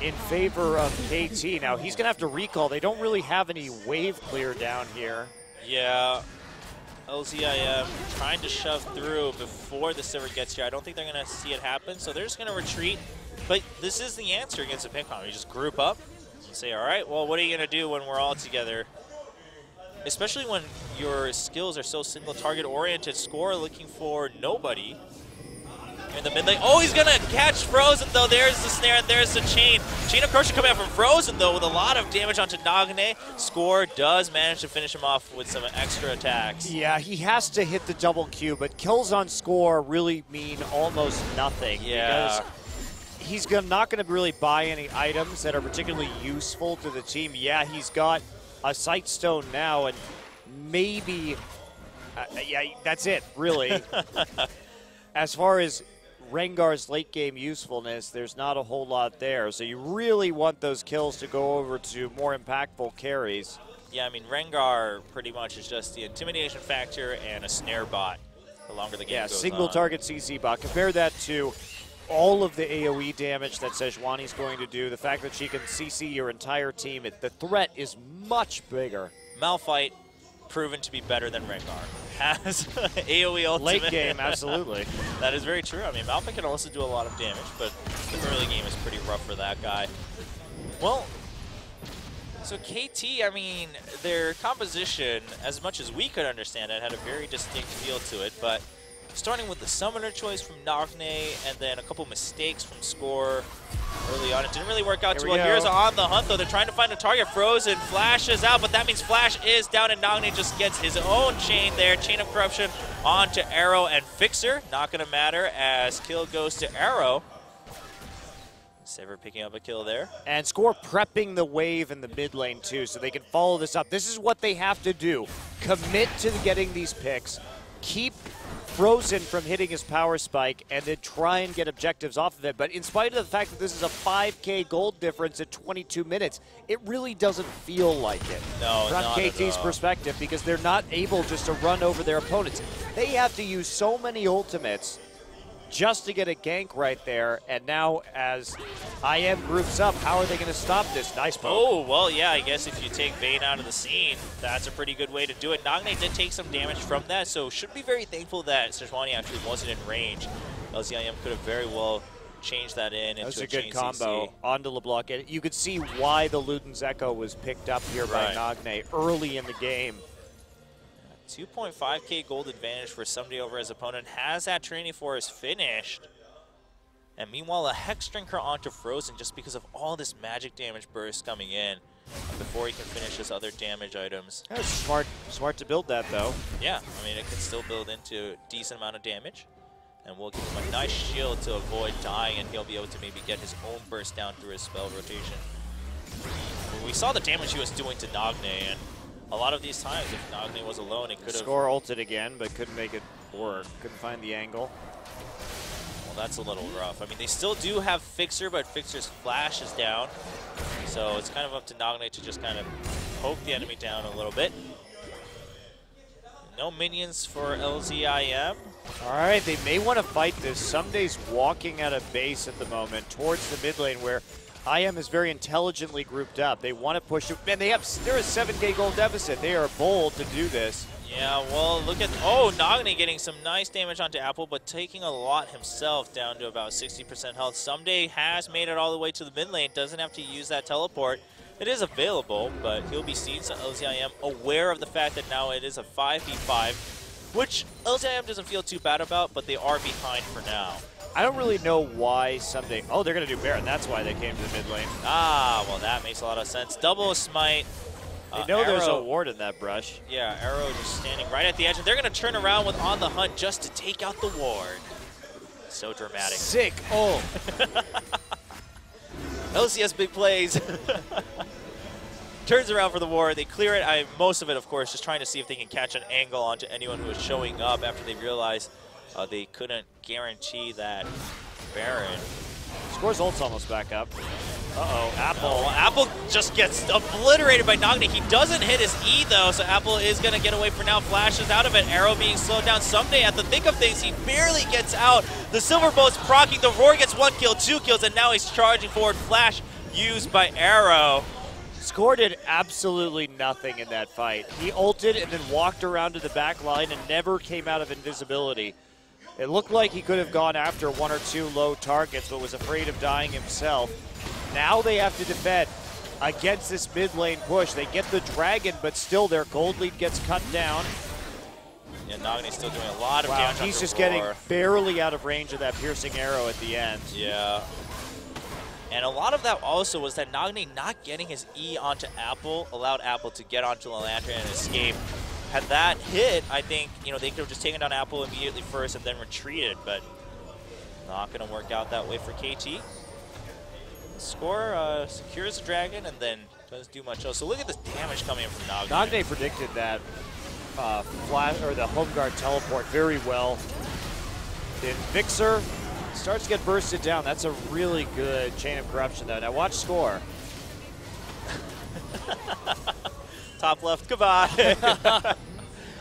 in favor of KT. Now he's going to have to recall. They don't really have any wave clear down here. Yeah, LZIM trying to shove through before the Sivir gets here. I don't think they're going to see it happen, so they're just going to retreat. But this is the answer against a pick on. You just group up and say, all right, well, what are you going to do when we're all together? Especially when your skills are so single target oriented. Score looking for nobody in the mid lane. Oh, he's gonna catch Frozen though. There's the snare and there's the chain. Chain of Corruption coming out from Frozen though with a lot of damage onto Nagne. Score does manage to finish him off with some extra attacks. Yeah, he has to hit the double Q, but kills on Score really mean almost nothing. Yeah. Because he's not gonna really buy any items that are particularly useful to the team. Yeah, he's got a Sight Stone now, and maybe, yeah, that's it, really. As far as Rengar's late game usefulness, there's not a whole lot there. So you really want those kills to go over to more impactful carries. Yeah, I mean, Rengar pretty much is just the intimidation factor and a snare bot the longer the game goes on. Yeah, single target CC bot. Compare that to all of the AoE damage that Sejuani's going to do, the fact that she can CC your entire team, the threat is much bigger. Malphite, proven to be better than Rengar. Has AoE ultimate. Late game, absolutely. That is very true. I mean, Malphite can also do a lot of damage, but The early game is pretty rough for that guy. Well, so KT, I mean, their composition, as much as we could understand it, had a very distinct feel to it, but starting with the summoner choice from Nagne, and then a couple mistakes from Score early on. It didn't really work out too well. Here's on the hunt, though. They're trying to find a target. Frozen flashes out, but that means Flash is down, and Nagne just gets his own chain there. Chain of Corruption onto Arrow and Fixer. Not going to matter as kill goes to Arrow. Saver picking up a kill there. And Score prepping the wave in the mid lane, too, so they can follow this up. This is what they have to do. Commit to getting these picks. Keep Frozen from hitting his power spike, and then try and get objectives off of it. But in spite of the fact that this is a 5K gold difference at 22 minutes, it really doesn't feel like it. No, from not KT's perspective, because they're not able just to run over their opponents. They have to use so many ultimates just to get a gank right there. And now as IM groups up, how are they going to stop this? Nice poke. Oh, well, yeah, I guess if you take Vayne out of the scene, that's a pretty good way to do it. Nagne did take some damage from that, so should be very thankful that Sejuani actually wasn't in range. LCIM could have very well changed that in into a good combo CC. onto LeBlanc. And you could see why the Luden's Echo was picked up here by Nagne early in the game. 2.5K gold advantage for somebody over his opponent. Has that training forest finished. And meanwhile, a Hex Drinker onto Frozen just because of all this magic damage burst coming in before he can finish his other damage items. That's smart to build that, though. Yeah, I mean, it can still build into a decent amount of damage. And we'll give him a nice shield to avoid dying, and he'll be able to maybe get his own burst down through his spell rotation. We saw the damage he was doing to Nagne, and a lot of these times, if Nagne was alone, it could have... Score ulted again, but couldn't make it work. Couldn't find the angle. Well, that's a little rough. I mean, they still do have Fixer, but Fixer's flash is down. So it's kind of up to Nagne to just kind of poke the enemy down a little bit. No minions for LZIM. All right, they may want to fight this. Sunday's walking out of base at the moment towards the mid lane where IM is very intelligently grouped up. They want to push it. Man, they're a 7K gold deficit. They are bold to do this. Yeah, well, look at... Oh, Nagne getting some nice damage onto Apple, but taking a lot himself down to about 60% health. Someday has made it all the way to the mid lane. Doesn't have to use that teleport. It is available, but he'll be seen. So LZIM aware of the fact that now it is a 5v5, which LZIM doesn't feel too bad about, but they are behind for now. I don't really know why Someday... Oh, they're going to do Baron. That's why they came to the mid lane. Ah, well, that makes a lot of sense. Double smite. They know there's a ward in that brush. Yeah, Arrow just standing right at the edge, and they're going to turn around with On the Hunt just to take out the ward. So dramatic. Sick. Oh. LCS big plays. Turns around for the ward. They clear it. Most of it, of course, just trying to see if they can catch an angle onto anyone who is showing up after they realized they couldn't guarantee that Baron. Score's ult's almost back up. Uh-oh, Apple. Well, Apple just gets obliterated by Nagne. He doesn't hit his E, though, so Apple is going to get away for now. Flashes out of it. Arrow being slowed down. Someday, at the thick of things, he barely gets out. The Silver Bow's proccing. The Roar gets 1 kill, 2 kills, and now he's charging forward. Flash used by Arrow. Score did absolutely nothing in that fight. He ulted and then walked around to the back line and never came out of invisibility. It looked like he could have gone after 1 or 2 low targets, but was afraid of dying himself. Now they have to defend against this mid lane push. They get the dragon, but still their gold lead gets cut down. Yeah, Nagne's still doing a lot of damage. He's just getting barely out of range of that piercing arrow at the end. Yeah. And a lot of that also was that Nagne not getting his E onto Apple allowed Apple to get onto the Lantern and escape. Had that hit, I think, they could have just taken down Apple immediately first and then retreated, but not going to work out that way for KT. Score secures the dragon and then doesn't do much else. So look at this damage coming in from Nagne. Nagne predicted that the home guard teleport very well. Then Fixer starts to get bursted down. That's a really good chain of corruption, though. Now watch Score. Top left, goodbye.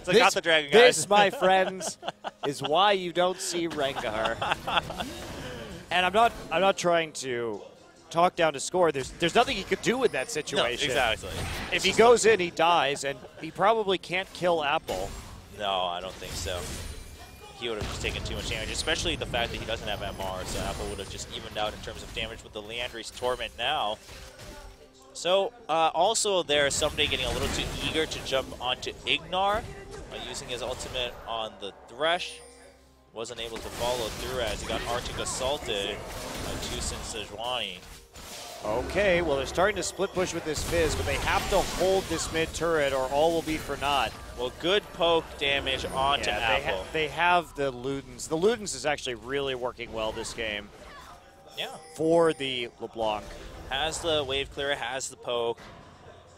So got the dragon, guys. This, my friends, is why you don't see Rengar. And I'm not trying to talk down to Score. There's nothing he could do in that situation. No, exactly. If he goes in, he dies, and he probably can't kill Apple. No, I don't think so. he would have just taken too much damage, especially the fact that he doesn't have MR, so Apple would have just evened out in terms of damage with the Leandri's Torment now. So, also there, Someday getting a little too eager to jump onto Ignar, using his ultimate on the Thresh. Wasn't able to follow through as he got Arctic assaulted by Tucson Sejuani. Okay, well, they're starting to split push with this Fizz, but they have to hold this mid turret or all will be for naught. Well, good poke damage onto Apple. They have the Ludens. The Ludens is actually really working well this game. Yeah. For the LeBlanc. Has the wave clear, has the poke.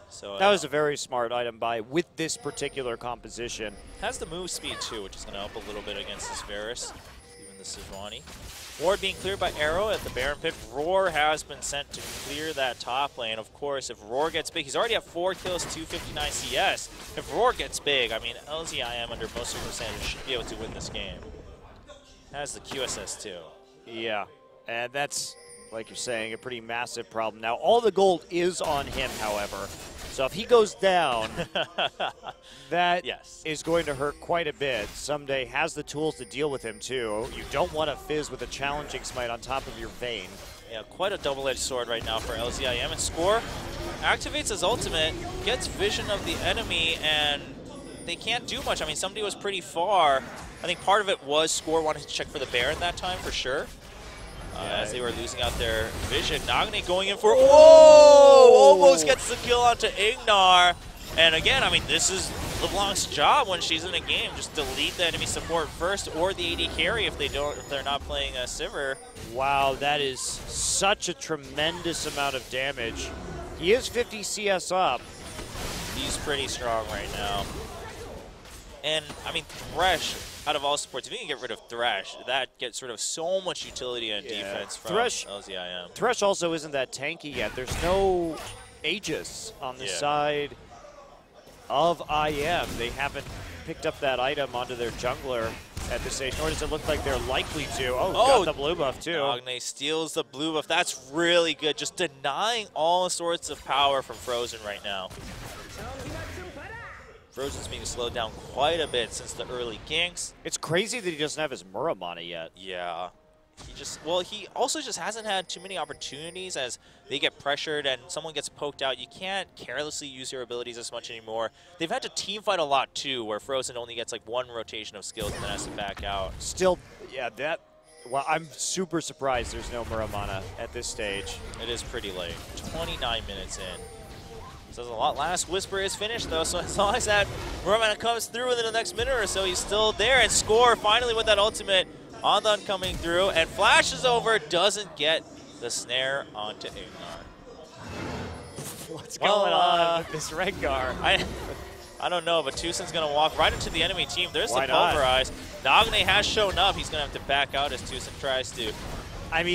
So that was a very smart item buy with this particular composition. Has the move speed too, which is going to help a little bit against this Varus, even the Sejuani. Ward being cleared by Arrow at the Baron Pit. Roar has been sent to clear that top lane. Of course, if Roar gets big, he's already at 4 kills, 259 CS. If Roar gets big, I mean, LZIM under most circumstances should be able to win this game. Has the QSS too. Yeah, and that's, like you're saying, a pretty massive problem. Now, all the gold is on him, however. So if he goes down, that is going to hurt quite a bit. Someday has the tools to deal with him, too. You don't want to Fizz with a challenging smite on top of your Vayne. Yeah, quite a double-edged sword right now for LZIM. And Score activates his ultimate, gets vision of the enemy, and they can't do much. I mean, Someday was pretty far. I think part of it was Score wanted to check for the Baron that time, for sure. As they were losing out their vision. Nagne going in for, almost gets the kill onto Ignar. And again, I mean, this is LeBlanc's job when she's in a game. Just delete the enemy support first or the AD carry if they're not playing a Sivir. Wow, that is such a tremendous amount of damage. He is 50 CS up. He's pretty strong right now. And, I mean, Thresh, out of all supports, if you can get rid of Thresh, that gets sort of so much utility and defense from LZIM. Thresh also isn't that tanky yet. There's no Aegis on the side of IM. They haven't picked up that item onto their jungler at this stage, nor does it look like they're likely to. Got the blue buff too. Nagne steals the blue buff. That's really good. Just denying all sorts of power from Frozen right now. Frozen's being slowed down quite a bit since the early ganks. It's crazy that he doesn't have his Muramana yet. Yeah. He also just hasn't had too many opportunities as they get pressured and someone gets poked out. You can't carelessly use your abilities as much anymore. They've had to team fight a lot too, where Frozen only gets like one rotation of skills and then has to back out. Still, well, I'm super surprised there's no Muramana at this stage. It is pretty late. 29 minutes in. Says a lot. Last Whisper is finished, though, so as long as that Muramana comes through within the next minute or so, he's still there. And Score finally with that ultimate on the coming through, and flashes over, doesn't get the snare onto Ignar. What's going on with this Rengar? I don't know, but Tucson's going to walk right into the enemy team. There's the Pulverize. Nagne has shown up. He's going to have to back out as Tucson tries to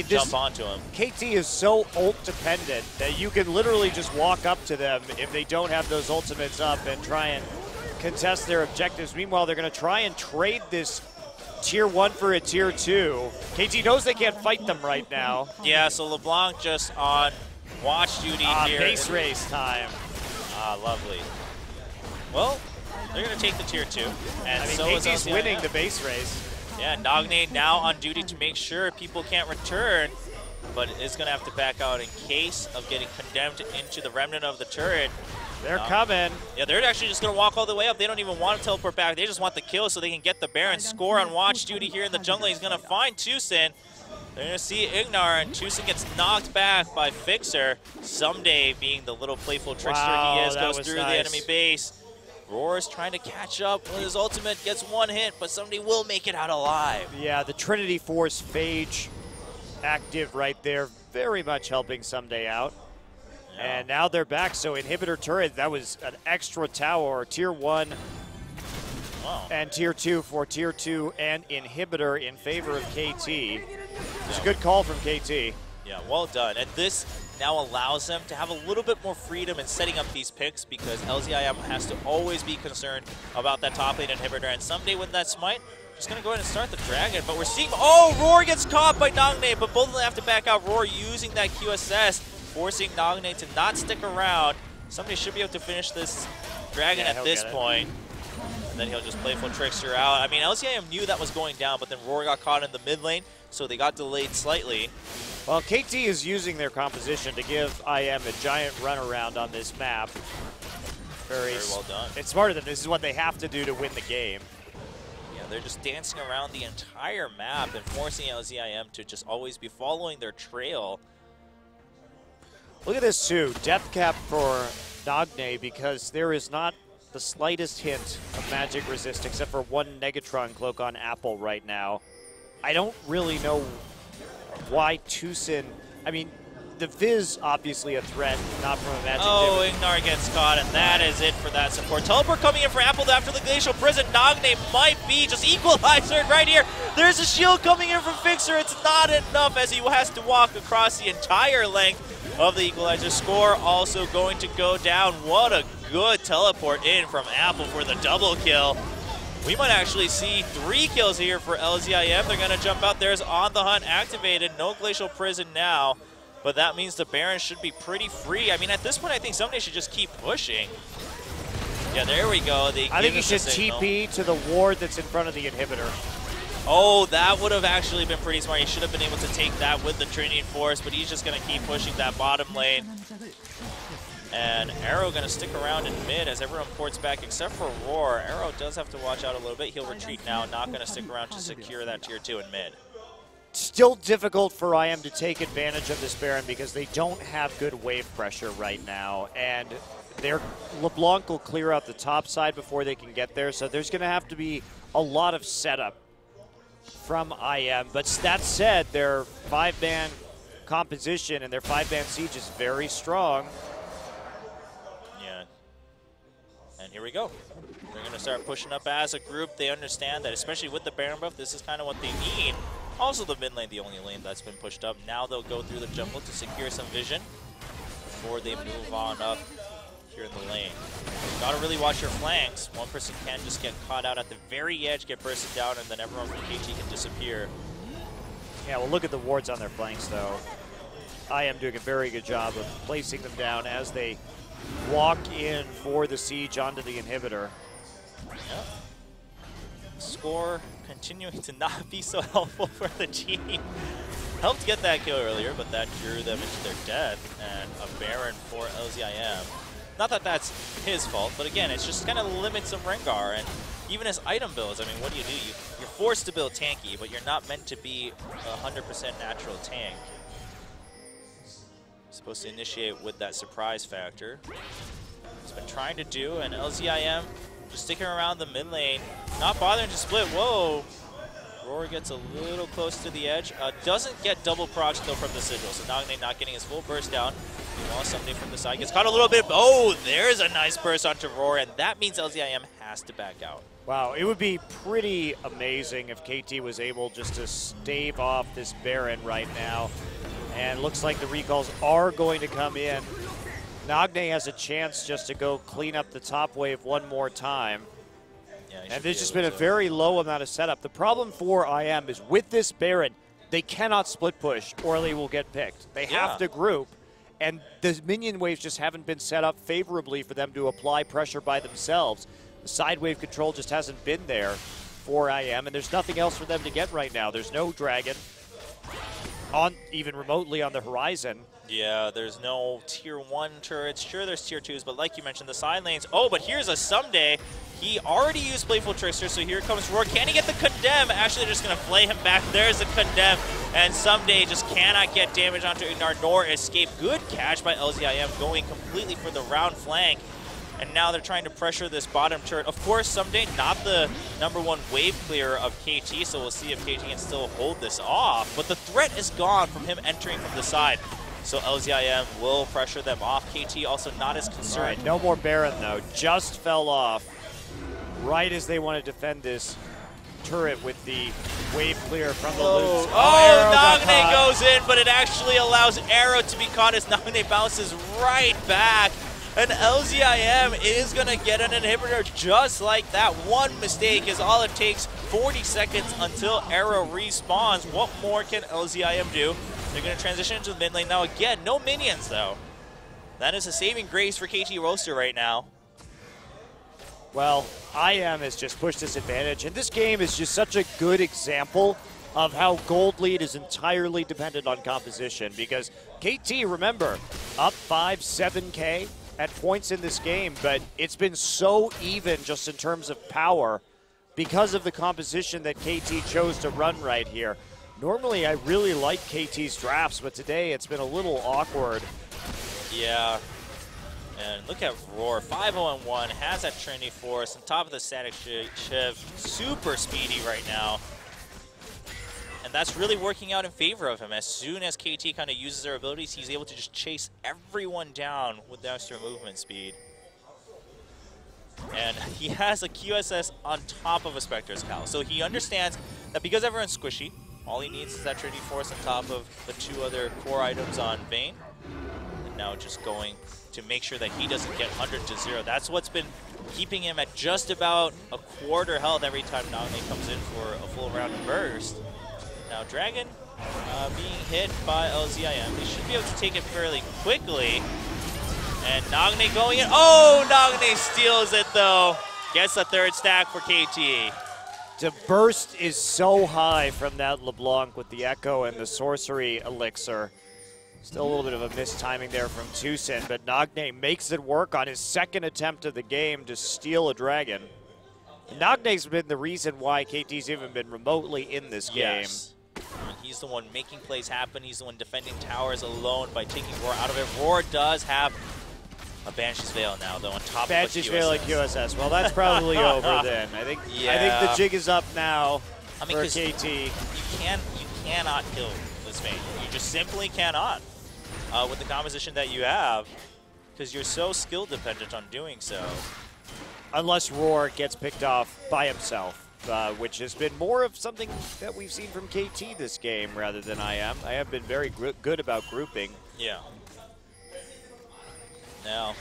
jump onto him. KT is so ult dependent that you can literally just walk up to them if they don't have those ultimates up and try and contest their objectives. Meanwhile, they're going to try and trade this Tier 1 for a Tier 2. KT knows they can't fight them right now. Yeah, so LeBlanc just on watch duty here. Base race time. Lovely. Well, they're going to take the Tier 2. And I mean, so KT's winning the base race. Yeah, Nagne now on duty to make sure people can't return, but is going to have to back out in case of getting condemned into the remnant of the turret. They're coming. Yeah, they're actually just going to walk all the way up. They don't even want to teleport back. They just want the kill so they can get the Baron. Score on watch duty here in the jungle. He's going to find Tucson. They're going to see Ignar, and Tucson gets knocked back by Fixer. Someday, being the little playful trickster he is, goes through the enemy base. Roar is trying to catch up with his ultimate, gets one hit, but somebody will make it out alive. Yeah, the Trinity Force Phage active right there, very much helping Someday out. Yeah. And now they're back, so Inhibitor Turret, that was an extra tower, Tier 1 and Tier 2 for Tier 2 and Inhibitor in favor of KT. It's a good call from KT. Yeah, well done. And this now allows them to have a little bit more freedom in setting up these picks because LZIM has to always be concerned about that top lane inhibitor. And Someday with that smite, just going to go ahead and start the dragon. But we're seeing, Roar gets caught by Nagne, but both of them have to back out. Roar using that QSS, forcing Nagne to not stick around. Somebody should be able to finish this dragon at this point. then he'll just playful Trickster out. I mean, LCIM knew that was going down, but then Roar got caught in the mid lane, so they got delayed slightly. Well, KT is using their composition to give IM a giant runaround on this map. Very well done. It's smarter than this is what they have to do to win the game. Yeah, they're just dancing around the entire map and forcing LZIM to just always be following their trail. Look at this too, depth cap for Nagne, because there is not the slightest hint of magic resist except for one Negatron cloak on Apple right now. I don't really know why Tucson, I mean, the Viz obviously a threat, not from a magic damage. Ignar gets caught, and that is it for that support. Teleport coming in for Apple after the Glacial Prison. Nagne might be just equalizer right here. There's a shield coming in from Fixer. It's not enough as he has to walk across the entire length of the equalizer. Score also going to go down. What a good teleport in from Apple for the double kill. We might actually see 3 kills here for LZIM. They're going to jump out. There's On the Hunt activated. No Glacial Prison now. But that means the Baron should be pretty free. I mean, at this point, I think Someday should just keep pushing. Yeah, there we go. I think he should TP to the ward that's in front of the inhibitor. Oh, that would have actually been pretty smart. He should have been able to take that with the Trinity Force, but he's just going to keep pushing that bottom lane. And Arrow going to stick around in mid as everyone ports back except for Roar. Arrow does have to watch out a little bit. He'll retreat now, not going to stick around to secure that tier 2 in mid. Still difficult for IM to take advantage of this Baron because they don't have good wave pressure right now, and LeBlanc will clear out the top side before they can get there, so there's going to have to be a lot of setup from IM. But that said, their 5-man composition and their 5-man siege is very strong. Yeah. And here we go. They're going to start pushing up as a group. They understand that, especially with the Baron buff, this is kind of what they need. Also, the mid lane, the only lane that's been pushed up. Now they'll go through the jungle to secure some vision before they move on up here in the lane. Got to really watch your flanks. One person can just get caught out at the very edge, get bursted down, and then everyone from KT can disappear. Yeah, well, look at the wards on their flanks, though. I am doing a very good job of placing them down as they walk in for the siege onto the inhibitor. Yep. Score continuing to not be so helpful for the team. Helped get that kill earlier, but that drew them into their death, and a Baron for LZIM. Not that that's his fault, but again, it's just kind of limits of Rengar, and even as item builds, I mean, what do? You're forced to build tanky, but you're not meant to be a 100% natural tank. You're supposed to initiate with that surprise factor. He's been trying to do, and LZIM just sticking around the mid lane, not bothering to split. Whoa! Roar gets a little close to the edge. Doesn't get double procs though from the sigil, so Nagne not getting his full burst down. He lost something from the side, gets caught a little bit. Oh, there's a nice burst onto Roar, and that means LZIM has to back out. Wow, it would be pretty amazing if KT was able just to stave off this Baron right now. And looks like the recalls are going to come in. Nagne has a chance just to go clean up the top wave one more time. Yeah, and there's just been a very low amount of setup. The problem for IM is with this Baron, they cannot split push or they will get picked. They have to group, and the minion waves just haven't been set up favorably for them to apply pressure by themselves. The side wave control just hasn't been there for IM, and there's nothing else for them to get right now. There's no dragon on even remotely on the horizon. Yeah, there's no tier 1 turrets. Sure, there's tier 2s, but like you mentioned, the side lanes. Oh, but here's a Someday. He already used Playful Trickster, so here comes Roar. Can he get the Condemn? Actually, they're just going to flay him back. There's the Condemn, and Someday just cannot get damage onto Ignar nor escape. Good catch by LZIM, going completely for the round flank. And now they're trying to pressure this bottom turret. Of course, Someday not the #1 wave clearer of KT, so we'll see if KT can still hold this off. But the threat is gone from him entering from the side. So LZIM will pressure them off. KT also not as concerned. Right, no more Baron, though. Just fell off right as they want to defend this turret with the wave clear from the loose. Oh, Nagne goes in, but it actually allows Arrow to be caught as Nagne bounces right back. And LZIM is going to get an inhibitor just like that. One mistake is all it takes. 40 seconds until Arrow respawns. What more can LZIM do? They're going to transition into the mid lane. Now again, no minions though. That is a saving grace for KT Rolster right now. Well, IM has just pushed this advantage, and this game is just such a good example of how Gold Lead is entirely dependent on composition, because KT, remember, up 5-7K at points in this game, but it's been so even just in terms of power because of the composition that KT chose to run right here. Normally, I really like KT's drafts, but today it's been a little awkward. Yeah. And look at Roar, 5-0-1, has that Trinity Force on top of the static shiv, super speedy right now. And that's really working out in favor of him. As soon as KT kind of uses their abilities, he's able to just chase everyone down with the extra movement speed. And he has a QSS on top of a Spectre's Cowl. So he understands that because everyone's squishy, all he needs is that Trinity Force on top of the 2 other core items on Vayne. And now just going to make sure that he doesn't get 100-0. That's what's been keeping him at just about a quarter health every time Nagne comes in for a full round of burst. Now Dragon being hit by LZIM. They should be able to take it fairly quickly. And Nagne going in. Oh, Nagne steals it though. Gets the 3rd stack for KT. The burst is so high from that LeBlanc with the Echo and the Sorcery Elixir. Still a little bit of a mistiming there from Tucson, but Nagne makes it work on his 2nd attempt of the game to steal a Dragon. Nagne's been the reason why KT's even been remotely in this game. And he's the one making plays happen. He's the one defending towers alone by taking Roar out of it. Roar does have a Banshee's Veil now, though, on top Banshee's of Veil at QSS. Well, that's probably over then. I think the jig is up now for KT. You cannot kill this Vayne. You just simply cannot with the composition that you have, because you're so skill dependent on doing so. Unless Roar gets picked off by himself, which has been more of something that we've seen from KT this game rather than IM. I have been very good about grouping. Yeah. Now,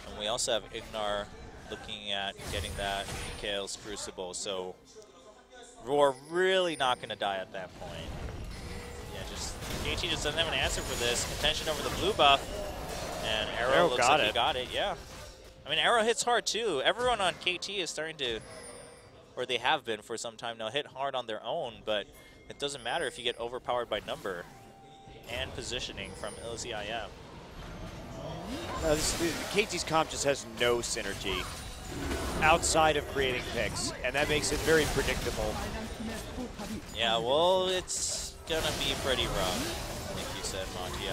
and we also have Ignar looking at getting that Mikhail's Crucible, so Roar really not going to die at that point. Yeah, just KT just doesn't have an answer for this. Contention over the blue buff, and Arrow looks like he got it. Yeah. I mean, Arrow hits hard too. Everyone on KT is starting to, or they have been for some time now, hit hard on their own, but it doesn't matter if you get overpowered by number and positioning from LZIM. KT's comp just has no synergy outside of creating picks, and that makes it very predictable. Yeah, well, it's gonna be pretty rough. Like you said, Monty.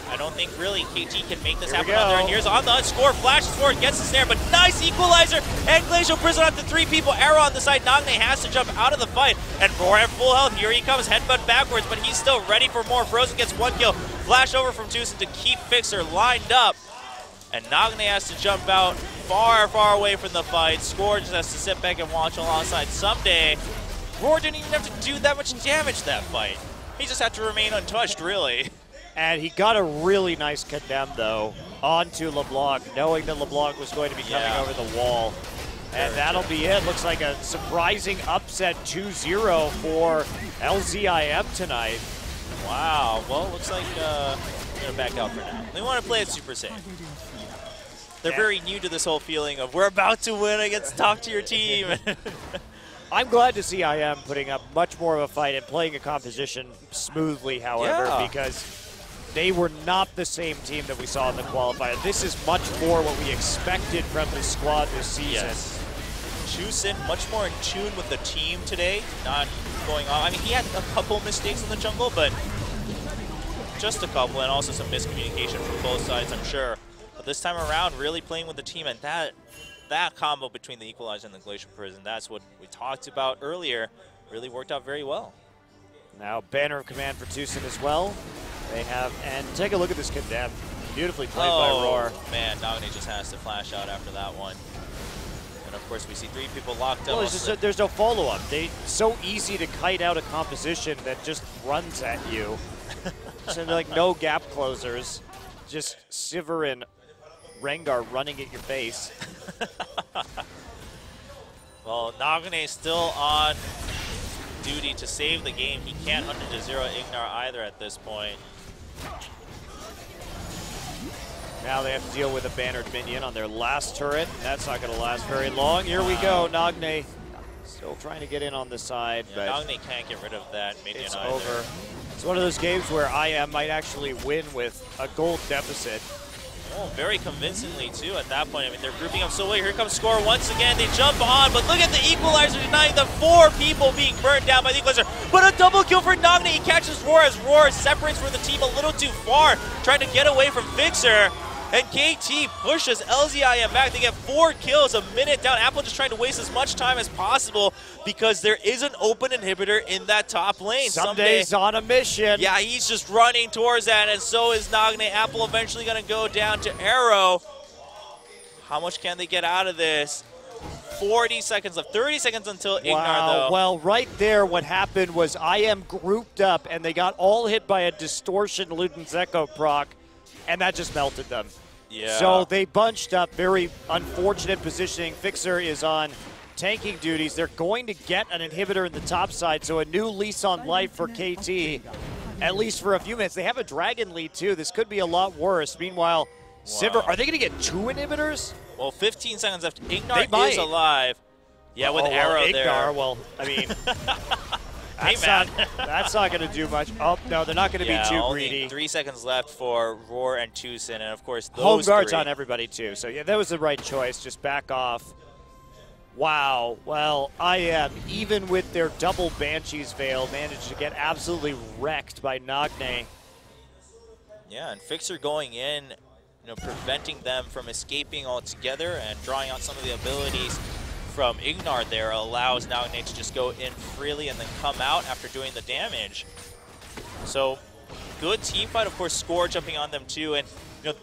I don't think really KT can make this happen on there. And here's on the unscore, flashes forward, gets the snare, but nice equalizer, and Glacial Prison onto 3 people. Arrow on the side, Nagne has to jump out of the fight, and Roar at full health. Here he comes, headbutt backwards, but he's still ready for more. Frozen gets 1 kill, flash over from Tucson to keep Fixer lined up, and Nagne has to jump out far, far away from the fight. Score just has to sit back and watch alongside. Someday, Roar didn't even have to do that much damage that fight. He just had to remain untouched, really. And he got a really nice condemn, though, onto LeBlanc, knowing that LeBlanc was going to be coming over the wall. And that'll be it. Looks like a surprising upset 2-0 for LZIM tonight. Wow. Well, looks like I'm going to back out for now. They want to play it super safe. They're very new to this whole feeling of we're about to win, I get to talk to your team. I'm glad to see IM putting up much more of a fight and playing a composition smoothly, however, because they were not the same team that we saw in the qualifier. This is much more what we expected from this squad this season. Tucson much more in tune with the team today, not going on. I mean, he had a couple mistakes in the jungle, but just a couple, and also some miscommunication from both sides, I'm sure. But this time around, really playing with the team, and that combo between the Equalizer and the Glacial Prison, that's what we talked about earlier, really worked out very well. Now Banner of Command for Tucson as well. They have, and take a look at this condemn. Beautifully played by Roar. Man, Nagne just has to flash out after that one. And of course we see 3 people locked up. Well, there's no follow-up. It's so easy to kite out a composition that just runs at you. So like no gap closers, just Sivir and Rengar running at your face. Well, Nagne is still on duty to save the game. He can't 100-0 Ignar either at this point. Now they have to deal with a bannered minion on their last turret, and that's not going to last very long. Here we go, Nagne still trying to get in on the side, Yeah, but Nagne can't get rid of that minion it's either. over. It's one of those games where IM might actually win with a gold deficit. Oh, very convincingly, too, at that point. I mean, they're grouping up so well. Here comes Score once again. They jump on, but look at the equalizer denying the 4 people being burned down by the equalizer. But a double kill for Nagne. He catches Roar as Roar separates from the team a little too far, trying to get away from Fixer. And KT pushes LZIM back. They get 4 kills, a minute down. Apple just trying to waste as much time as possible because there is an open inhibitor in that top lane. Someday's on a mission. Yeah, he's just running towards that, and so is Nagne. Apple eventually going to go down to Arrow. How much can they get out of this? 40 seconds left, 30 seconds until Ignar, though. Well, right there, what happened was IM grouped up, and they got all hit by a distortion Ludenzeko proc, and that just melted them. Yeah. So they bunched up, very unfortunate positioning. Fixer is on tanking duties. They're going to get an inhibitor in the top side, so a new lease on life for KT, at least for a few minutes. They have a dragon lead, too. This could be a lot worse. Meanwhile, Sivir, are they going to get 2 inhibitors? Well, 15 seconds left. Ignar is alive. Yeah, with Arrow there. Ignar, well, I mean, that's not going to do much. Oh, no, they're not going to be too greedy. 3 seconds left for Roar and Tucson, and of course, those Home guard's 3. on everybody, too. So, yeah, that was the right choice. Just back off. Wow. Well, IM, even with their double Banshee's Veil, managed to get absolutely wrecked by Nagne. Yeah, and Fixer going in, preventing them from escaping altogether and drawing out some of the abilities from Ignar there allows Nagne to just go in freely and then come out after doing the damage. So, good team fight. Of course, Score jumping on them too, and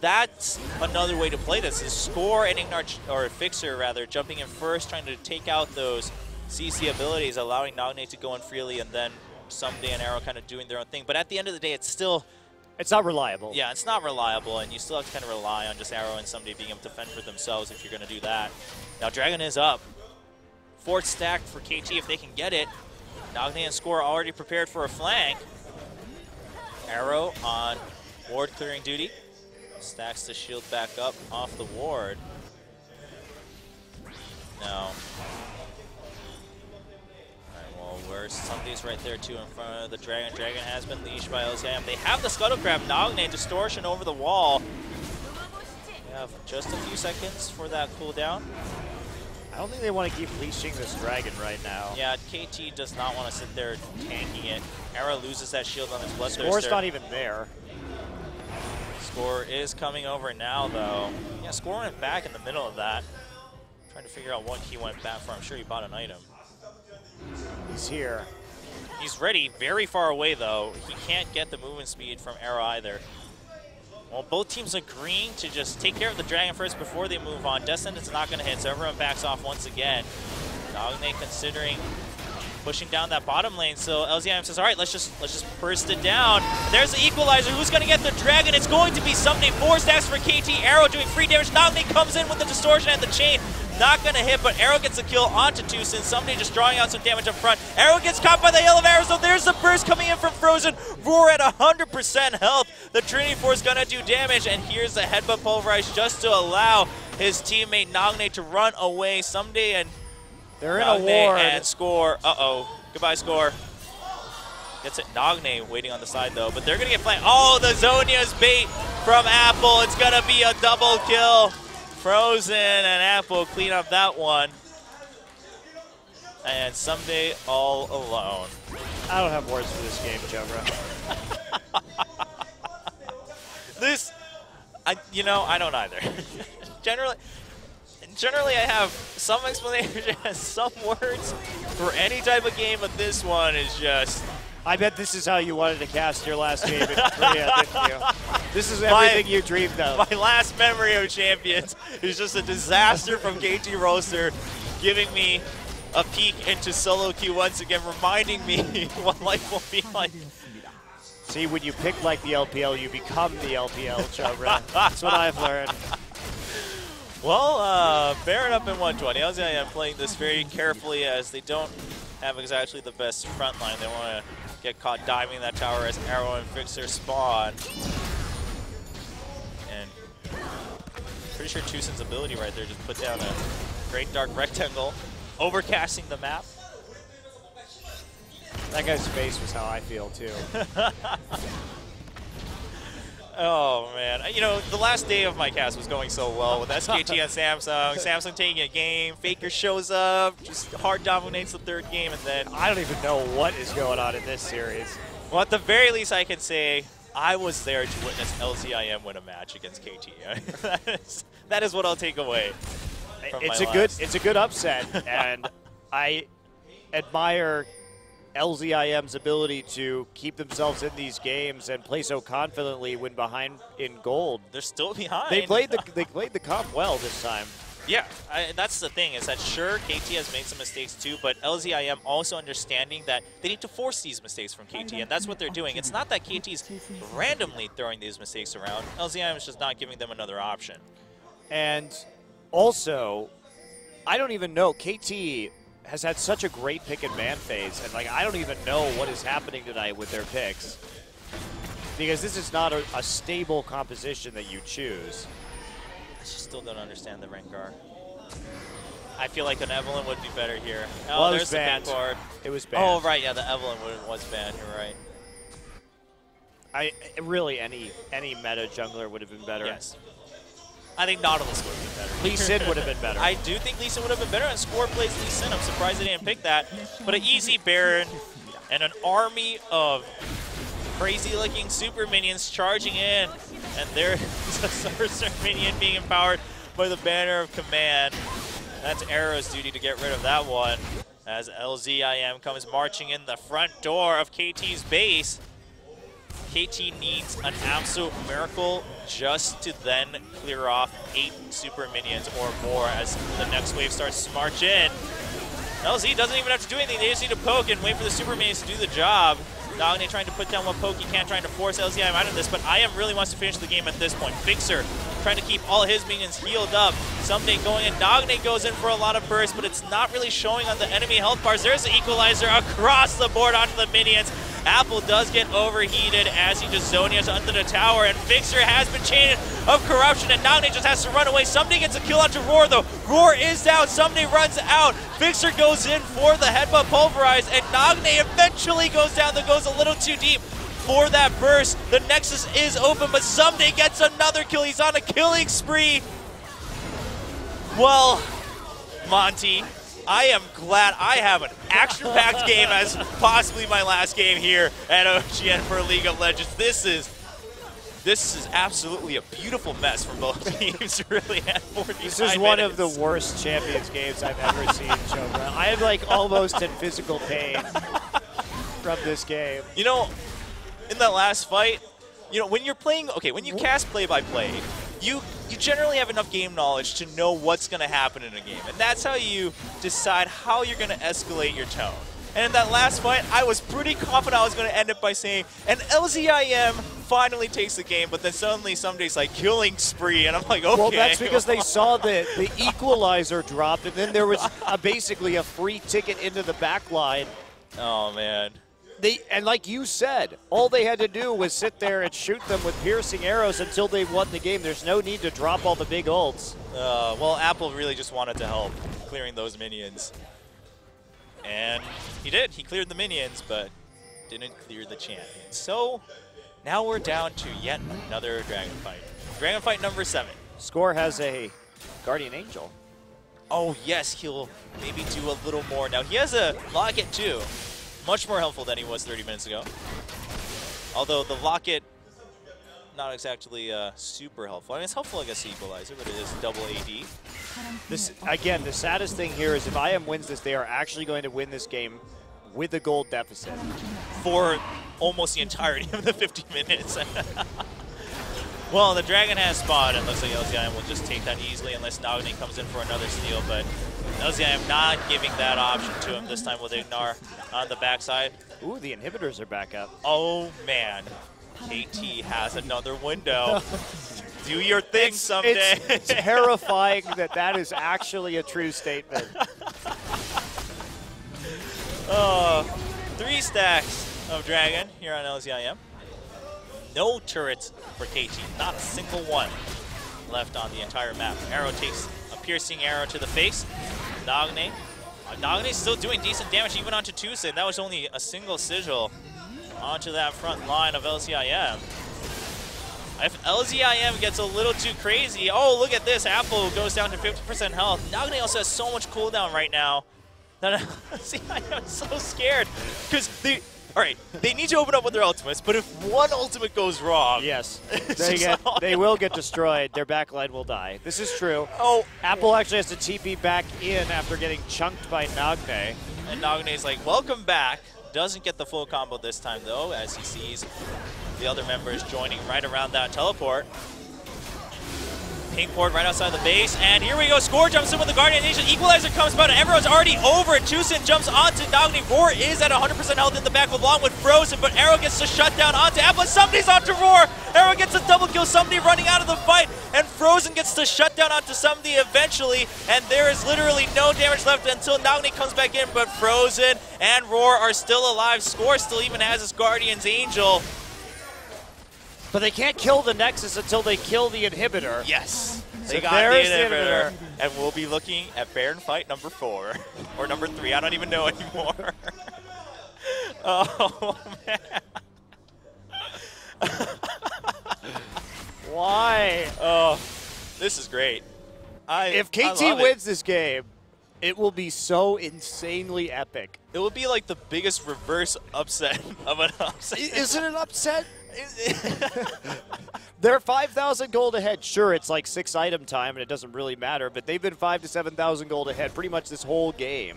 that's another way to play this, is Score and Ignar, or Fixer rather, jumping in first, trying to take out those CC abilities, allowing Nagne to go in freely, and then Someday and Arrow kind of doing their own thing. But at the end of the day, it's not reliable. Yeah, it's not reliable, and you still have to kind of rely on just Arrow and Someday being able to fend for themselves if you're going to do that. Now, Dragon is up. 4th stack for KT if they can get it. Nagne and Score already prepared for a flank. Arrow on ward clearing duty. Stacks the shield back up off the ward. No. Where's Somebody's right there too in front of the Dragon. Dragon has been leashed by LCM. They have the Scuttle Crab. Nagne distortion over the wall. We have just a few seconds for that cooldown. I don't think they want to keep leashing this Dragon right now. Yeah, KT does not want to sit there tanking it. Arrow loses that shield on his Bloodthirster. Score's not even there. Score is coming over now, though. Yeah, Score went back in the middle of that. Trying to figure out what he went back for. I'm sure he bought an item. He's here. He's ready, very far away, though. He can't get the movement speed from Arrow either. Well, both teams agreeing to just take care of the Dragon first before they move on. Descendant's not going to hit, so everyone backs off once again. Nagne considering pushing down that bottom lane, so LZIM says, all right, let's just burst it down. There's the equalizer. Who's going to get the Dragon? It's going to be Someday. 4 stacks for KT. Arrow doing free damage. Nagne comes in with the distortion and the chain. Not going to hit, but Arrow gets a kill onto Tucson. Someday just drawing out some damage up front. Arrow gets caught by the hail of arrows, so there's the burst coming in from Frozen. Roar at 100% health. The Trinity Force going to do damage, and here's the headbutt pulverize just to allow his teammate Nagne to run away. Someday and they're in a ward. And Score. Uh-oh. Goodbye, Score. Gets it. Nagne waiting on the side, though, but they're going to get flanked. Oh, the Zhonya's bait from Apple. It's going to be a double kill. Frozen and Apple clean up that one. And Someday all alone. I don't have words for this game, Jobra. I don't either. Generally, I have some explanation and some words for any type of game, but this one is just... I bet this is how you wanted to cast your last game in Korea, didn't you? This is everything you dreamed of. My last memory of Champions is just a disaster from KT Rolster, giving me a peek into solo queue once again, reminding me what life will be like. See, when you pick like the LPL, you become the LPL, Chobra. That's what I've learned. Well, Baron up in 120. LZIM playing this very carefully as they don't have exactly the best front line. They want to get caught diving in that tower as Arrow and Fixer spawn. And pretty sure Tucson's ability right there just put down a great dark rectangle, overcasting the map. That guy's face was how I feel, too. Oh, man. You know, the last day of my cast was going so well with SKT and Samsung. Samsung taking a game, Faker shows up, just hard dominates the third game, and then... I don't even know what is going on in this series. Well, at the very least, I can say I was there to witness LCIM win a match against KT. that is what I'll take away from It's a good upset, and I admire LZIM's ability to keep themselves in these games and play so confidently when behind in gold. They're still behind. They played the comp well this time. Yeah, that's the thing, is that sure, KT has made some mistakes too, but LZIM also understanding that they need to force these mistakes from KT, and that's what they're doing. It's not that KT's randomly throwing these mistakes around. LZIM is just not giving them another option. And also, I don't even know, KT has had such a great pick and ban phase, and like I don't even know what is happening tonight with their picks, because this is not a stable composition that you choose. I still don't understand the Rengar. I feel like an Evelyn would be better here. Oh, well, there's the pink card. It was banned. Oh, right, yeah, the Evelyn was banned. You're right. Really any meta jungler would have been better. Yes. I think Nautilus would have been better. Lee Sin would have been better. I do think Lee Sin would have been better, and Score plays Lee Sin. I'm surprised they didn't pick that. But an easy Baron and an army of crazy-looking super minions charging in. And there's a Sorcerer minion being empowered by the Banner of Command. That's Arrow's duty to get rid of that one. As LZIM comes marching in the front door of KT's base. KT needs an absolute miracle just to then clear off 8 super minions or more as the next wave starts to march in. LZ doesn't even have to do anything. They just need to poke and wait for the super minions to do the job. Nagne trying to put down what poke he can, trying to force LZIM out of this, but IM really wants to finish the game at this point. Fixer trying to keep all his minions healed up. Someday going in. Nagne goes in for a lot of burst, but it's not really showing on the enemy health bars. There's the equalizer across the board onto the minions. Apple does get overheated as he just zonias under the tower, and Fixer has been chained of corruption, and Nagne just has to run away. Someday gets a kill onto Roar, though. Roar is down. Someday runs out. Fixer goes in for the headbutt pulverize, and Nagne eventually goes down. That goes a little too deep for that burst. The Nexus is open, but Someday gets another kill. He's on a killing spree. Well, Monty, I am glad I have an action-packed game as possibly my last game here at OGN for League of Legends. This is absolutely a beautiful mess from both teams, really. This is one of the worst Champions games I've ever seen, Chobra. I am like almost in physical pain from this game. You know, in that last fight, you know, when you're playing, okay, when you cast play-by-play, you generally have enough game knowledge to know what's going to happen in a game. And that's how you decide how you're going to escalate your tone. And in that last fight, I was pretty confident I was going to end it by saying, and LZIM finally takes the game, but then suddenly Someday's like killing spree, and I'm like, okay. Well, that's because they saw the equalizer dropped, and then there was basically a free ticket into the back line. Oh, man. And like you said, all they had to do was sit there and shoot them with piercing arrows until they won the game. There's no need to drop all the big ults. Well, Apple really just wanted to help clearing those minions. And he did. He cleared the minions, but didn't clear the champion. So now we're down to yet another Dragon Fight. Dragon Fight number 7. Score has a Guardian Angel. Oh, yes, he'll maybe do a little more. Now, he has a Locket, too. Much more helpful than he was 30 minutes ago. Although the Locket, not exactly super helpful. I mean, it's helpful against the Equalizer, but it is double AD. This, again, the saddest thing here is if IM wins this, they are actually going to win this game with a gold deficit. For almost the entirety of the 50 minutes. Well, the Dragon has spawned, and looks like LZIM will just take that easily unless Nagne comes in for another steal, but LZIM not giving that option to him this time with Ignar on the backside. Ooh, the inhibitors are back up. Oh, man. KT has another window. Do your thing someday. It's terrifying that that is actually a true statement. 3 stacks of Dragon here on LZIM. No turrets for KT, not a single one. left on the entire map. Arrow takes a piercing arrow to the face. Nagne. Nagne's still doing decent damage even onto Tucson. That was only a single sigil onto that front line of LCIM. If LZIM gets a little too crazy, oh, look at this. Apple goes down to 50% health. Nagne also has so much cooldown right now that LZIM is so scared. Because they need to open up with their ultimates, but if one ultimate goes wrong, yes, they will get destroyed. Their backline will die. This is true. Oh, Apple actually has to TP back in after getting chunked by Nagne. And Nagne's like, welcome back. Doesn't get the full combo this time, though, as he sees the other members joining right around that teleport. Pink board right outside the base, and here we go. Score jumps in with the Guardian Nation. Equalizer comes about, and everyone's already over it. Tucson jumps onto Nagne. Roar is at 100% health in the back along with Frozen, but Arrow gets to shut down onto Apple. Somebody's onto Roar. Arrow gets a double kill. Somebody running out of the fight, and Frozen gets to shut down onto somebody eventually, and there is literally no damage left until Nagne comes back in, but Frozen and Roar are still alive. Score still even has his Guardian's Angel. But they can't kill the Nexus until they kill the inhibitor. Yes, they so got the inhibitor. And we'll be looking at Baron fight number 4. Or number 3, I don't even know anymore. Oh, man. Why? Oh, this is great. If KT wins this game, it will be so insanely epic. It will be like the biggest reverse upset of an upset. Is it an upset? They're 5,000 gold ahead. Sure, it's like 6 item time, and it doesn't really matter, but they've been 5,000 to 7,000 gold ahead pretty much this whole game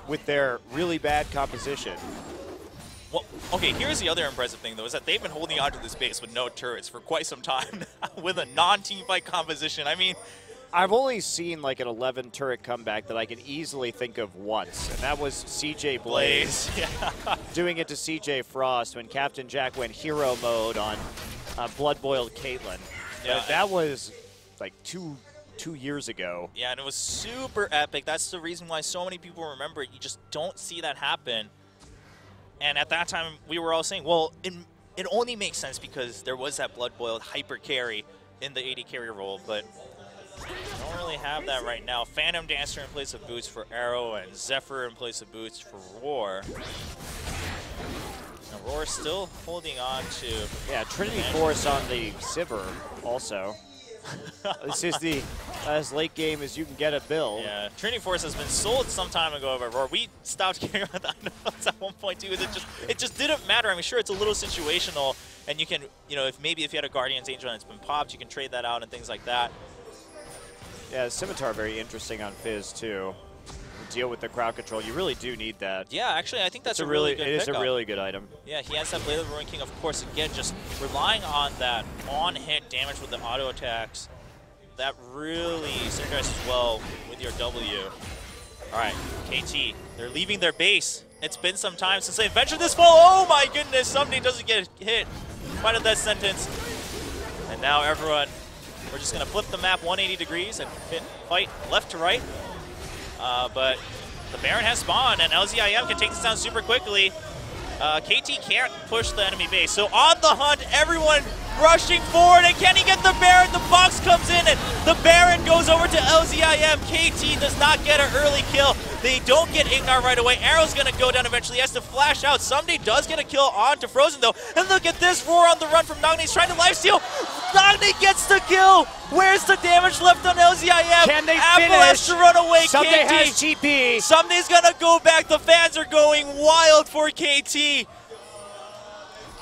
with their really bad composition. Well, okay, here's the other impressive thing, though, is that they've been holding on to this base with no turrets for quite some time now with a non-team fight composition. I mean, I've only seen like an 11 turret comeback that I can easily think of once, and that was CJ Blaze yeah. doing it to CJ Frost when Captain Jack went hero mode on Blood Boiled Caitlyn. Yeah, that was like two years ago. Yeah, and it was super epic. That's the reason why so many people remember it. You just don't see that happen. And at that time, we were all saying, well, it only makes sense because there was that Blood Boiled hyper carry in the AD carry role, but don't really have that right now. Phantom Dancer in place of boots for Arrow, and Zephyr in place of boots for Roar. And Roar still holding on to... Yeah, Trinity Force on the Sivir also. This is as late game as you can get a build. Yeah, Trinity Force has been sold some time ago by Roar. We stopped caring about the items at one point too. It just didn't matter. I mean, sure, it's a little situational, and you can, you know, if you had a Guardian's Angel and it's been popped, you can trade that out and things like that. Yeah, Scimitar very interesting on Fizz too. Deal with the crowd control. You really do need that. Yeah, actually, I think that's a really good pickup. It is a really good item. Yeah, he has that Blade of the Ruin King, of course, again, just relying on that on-hit damage with the auto attacks. That really synergizes well with your W. All right, KT, they're leaving their base. It's been some time since they ventured this fall. Oh my goodness, somebody doesn't get hit. Final death sentence. And now everyone, we're just going to flip the map 180 degrees and fight left to right. But the Baron has spawned, and LZIM can take this down super quickly. KT can't push the enemy base. So on the hunt, everyone rushing forward, and can he get the Baron? The box comes in, and the Baron goes over to LZIM. KT does not get an early kill. They don't get Ignar right away. Arrow's going to go down eventually. He has to flash out. Somebody does get a kill onto Frozen, though. And look at this Roar on the run from Nagne. He's trying to lifesteal. Nagne gets the kill. Where's the damage left on LZIM? Can they Apple finish? has to run away. Somebody KT has TP. Somebody's going to go back. The fans are going wild for KT.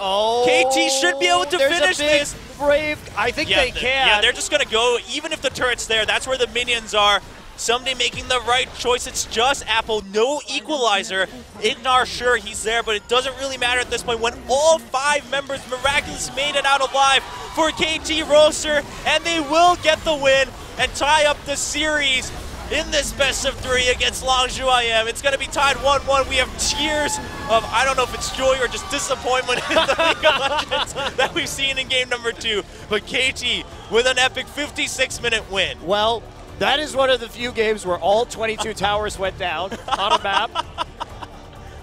Oh, KT should be able to finish this. Brave. I think they can. Yeah, they're just going to go, even if the turret's there. That's where the minions are. Somebody making the right choice. It's just Apple. No equalizer. Ignar, sure, he's there, but it doesn't really matter at this point when all 5 members miraculously made it out alive for KT Rolster, and they will get the win and tie up the series in this best of 3 against Longzhou IM. It's going to be tied 1-1. We have tears of, I don't know if it's joy or just disappointment in the League of Legends that we've seen in game number 2. But KT with an epic 56-minute win. Well, that is one of the few games where all 22 towers went down on a map.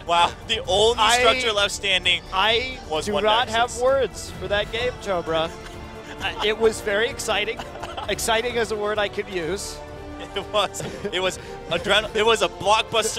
Wow, the only structure left standing I was do one not Nexus. have words for that game, Chobra. It was very exciting. Exciting is a word I could use. It was. It was a blockbuster.